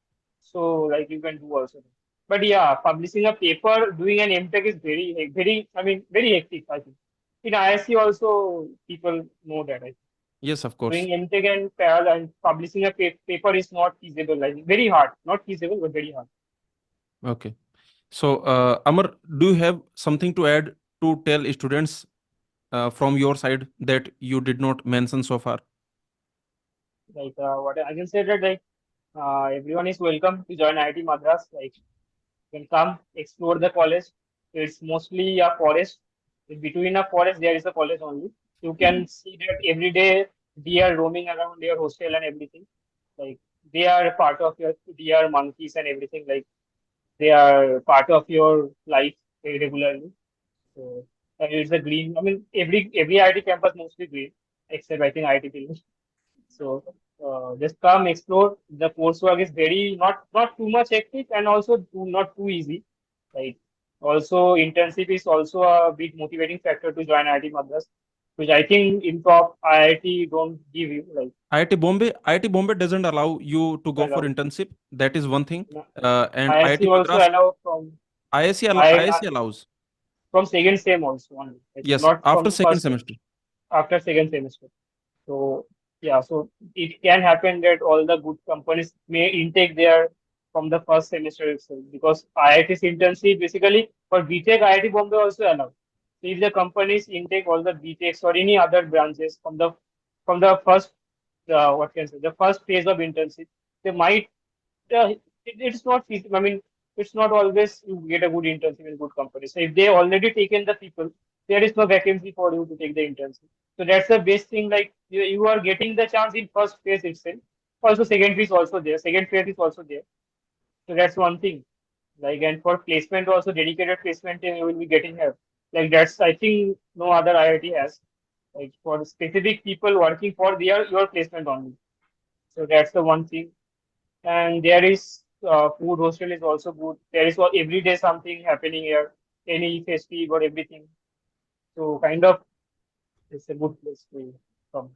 D: So like you can do also. But yeah, publishing a paper, doing an MTech is very, I mean, very hectic, I think. In ISC also, people know that. I think.
A: Yes, of course.
D: Doing MTech and parallel and publishing a paper is not feasible. I think. Very hard. Not feasible, but very hard.
A: Okay. So, Amar, do you have something to add to tell students from your side that you did not mention so far?
D: Like what I can say that like everyone is welcome to join IIT Madras. Like you can come explore the college. It's mostly a forest. In between a forest, there is a college only. You can see that every day deer roaming around your hostel and everything. Like they are a part of your deer, monkeys, and everything. Like they are part of your life regularly. So it's a green. I mean, every IIT campus mostly green, except I think IIT. So just come explore. The coursework is very not too much hectic and also not too easy. Like also internship is also a big motivating factor to join IIT Madras, which I think in top IIT don't give you like
A: IIT Bombay doesn't allow you to go for
D: allow.
A: internship. That is one thing.
D: No,
A: And
D: IIC
A: IIT
D: also
A: Madras,
D: allow from I
A: IIC allows.
D: from second sem also only. Like
A: Yes,
D: not from
A: after
D: the
A: second
D: first sem,
A: semester.
D: after second semester. So yeah, so it can happen that all the good companies may intake there from the first semester itself because IIT's internship basically for BTech IIT Bombay also allowed. So if the companies intake all the BTechs or any other branches from the first what can I say the first phase of internship, they might it's not feasible. I mean, it's not always you get a good internship in good company. So if they already taken the people, there is no vacancy for you to take the internship. So that's the best thing. Like you are getting the chance in first phase itself. Also, second phase also there. Second phase is also there. So that's one thing. Like and for placement also dedicated placement team you will be getting here. Like that's I think no other IIT has. Like for specific people working for their your placement only. So that's the one thing. And there is food hostel is also good. There is every day something happening here, any festive or everything. So kind of it's a good place to come.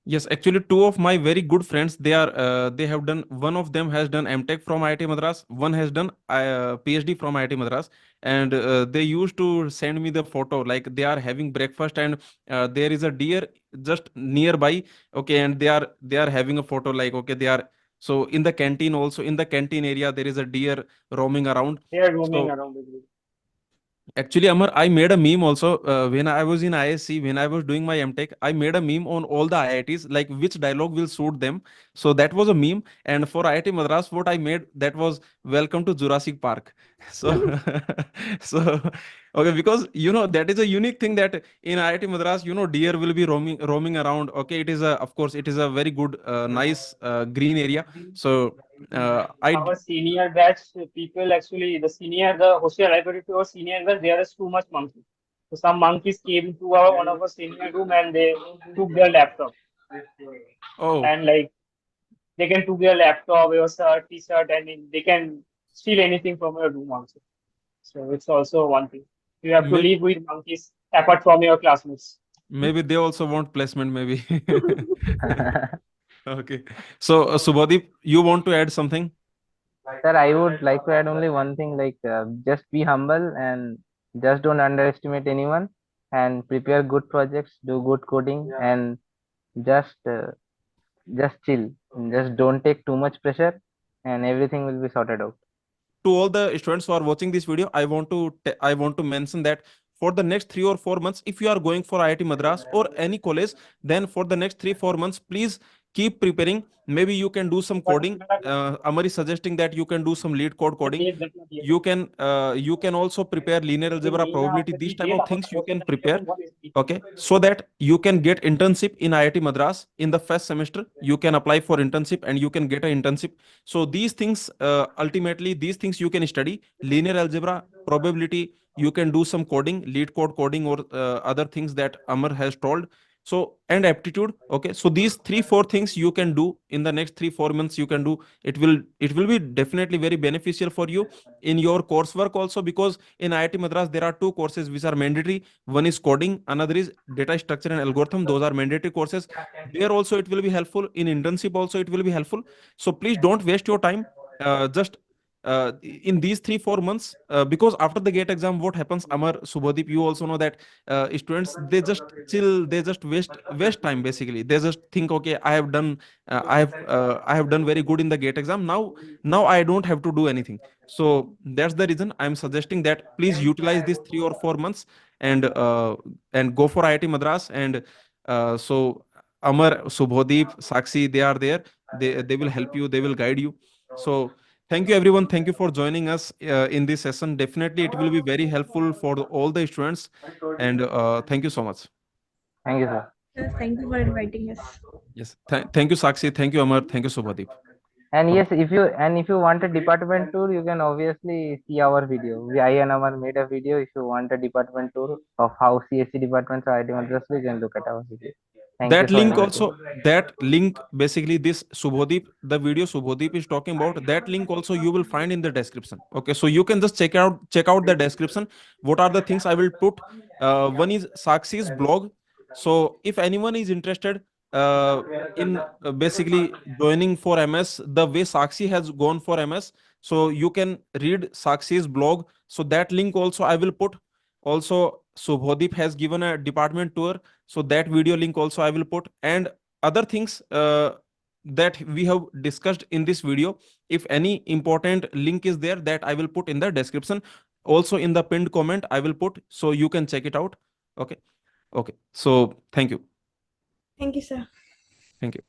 A: Yes, actually, two of my very good friends, they have done. One of them has done MTech from IIT Madras. One has done PhD from IIT Madras, and they used to send me the photo. Like they are having breakfast, and there is a deer just nearby. Okay, and they are having a photo. Like okay, they are so in the canteen also in the canteen area there is a deer roaming around.
D: They are roaming
A: So
D: around with you.
A: actually, Amar, I made a meme also when I was in ISC, when I was doing my MTech. I made a meme on all the IITs, like which dialogue will suit them. So that was a meme. And for IIT Madras, what I made that was "Welcome to Jurassic Park." So, so okay, because that is a unique thing that in IIT Madras, deer will be roaming around. Okay, it is of course, it is a very good, nice green area. So
D: Our senior batch people actually the hostel library to our senior batch there is too much monkey. So some monkeys came to our one of our senior room and they took their laptop
A: oh,
D: and like they can took their laptop, your shirt, t-shirt, and they can steal anything from your room also. So it's also one thing. You have to
A: maybe
D: live with monkeys apart from your classmates.
A: maybe they also want placement, maybe. Okay. So, Subhadeep, you want to add something?
C: Sir, I would like to add only one thing like just be humble and just don't underestimate anyone and prepare good projects, do good coding, and just uh, just chill. Just don't take too much pressure, and everything will be sorted out.
A: To all the students who are watching this video, I want to mention that for the next 3 or 4 months, if you are going for IIT Madras or any college, then for the next 3 4 months, please keep preparing. Maybe you can do some coding. Amar is suggesting that you can do some lead code coding. You can also prepare linear algebra, probability, these type of things you can prepare. Okay, so that you can get internship in IIT Madras in the first semester. You can apply for internship and you can get an internship. So these things, ultimately, these things you can study: linear algebra, probability. You can do some coding, lead code coding, or other things that Amar has told. So, and aptitude. Okay, so these 3 4 things you can do in the next 3 4 months, you can do. It will be definitely very beneficial for you in your coursework also, because in IIT Madras there are 2 courses which are mandatory. One is coding, another is data structure and algorithm. Those are mandatory courses. There also it will be helpful. In internship also it will be helpful. So please don't waste your time. Just in these 3 4 months, because after the gate exam, what happens, Amar, Subhadeep, you also know that students, they just chill, they just waste time. Basically they just think, okay, I have done very good in the gate exam. Now I don't have to do anything. So that's the reason I'm suggesting that please utilize these 3 or 4 months, and go for IIT Madras. And so Amar, Subhadeep, Sakshi, they are there. They will help you, they will guide you. So thank you, everyone. Thank you for joining us in this session. Definitely, it will be very helpful for all the students. And thank you so much.
C: Thank you, sir.
B: Thank you for inviting us.
A: Yes. Thank you, Sakshi. Thank you, Amar. Thank you, Subhadeep.
C: And
A: Okay.
C: yes, if you want a department tour, you can obviously see our video. I and Amar made a video. If you want a department tour of how CSC departments are IIT Madras, you can look at our video. Thank you
A: That
C: for
A: link
C: inviting.
A: also, that link, basically this Subhadeep, the video Subhadeep is talking about, that link also you will find in the description. Okay, so you can just check out the description. What are the things I will put? One is Sakshi's blog. So if anyone is interested uh, in basically joining for MS the way Sakshi has gone for MS, so you can read Sakshi's blog. So that link also I will put. Also, Subhadeep has given a department tour, so that video link also I will put. And other things that we have discussed in this video, if any important link is there, that I will put in the description. Also in the pinned comment I will put, so you can check it out. Okay. Okay, so thank you.
B: Thank you, sir.
A: Thank you.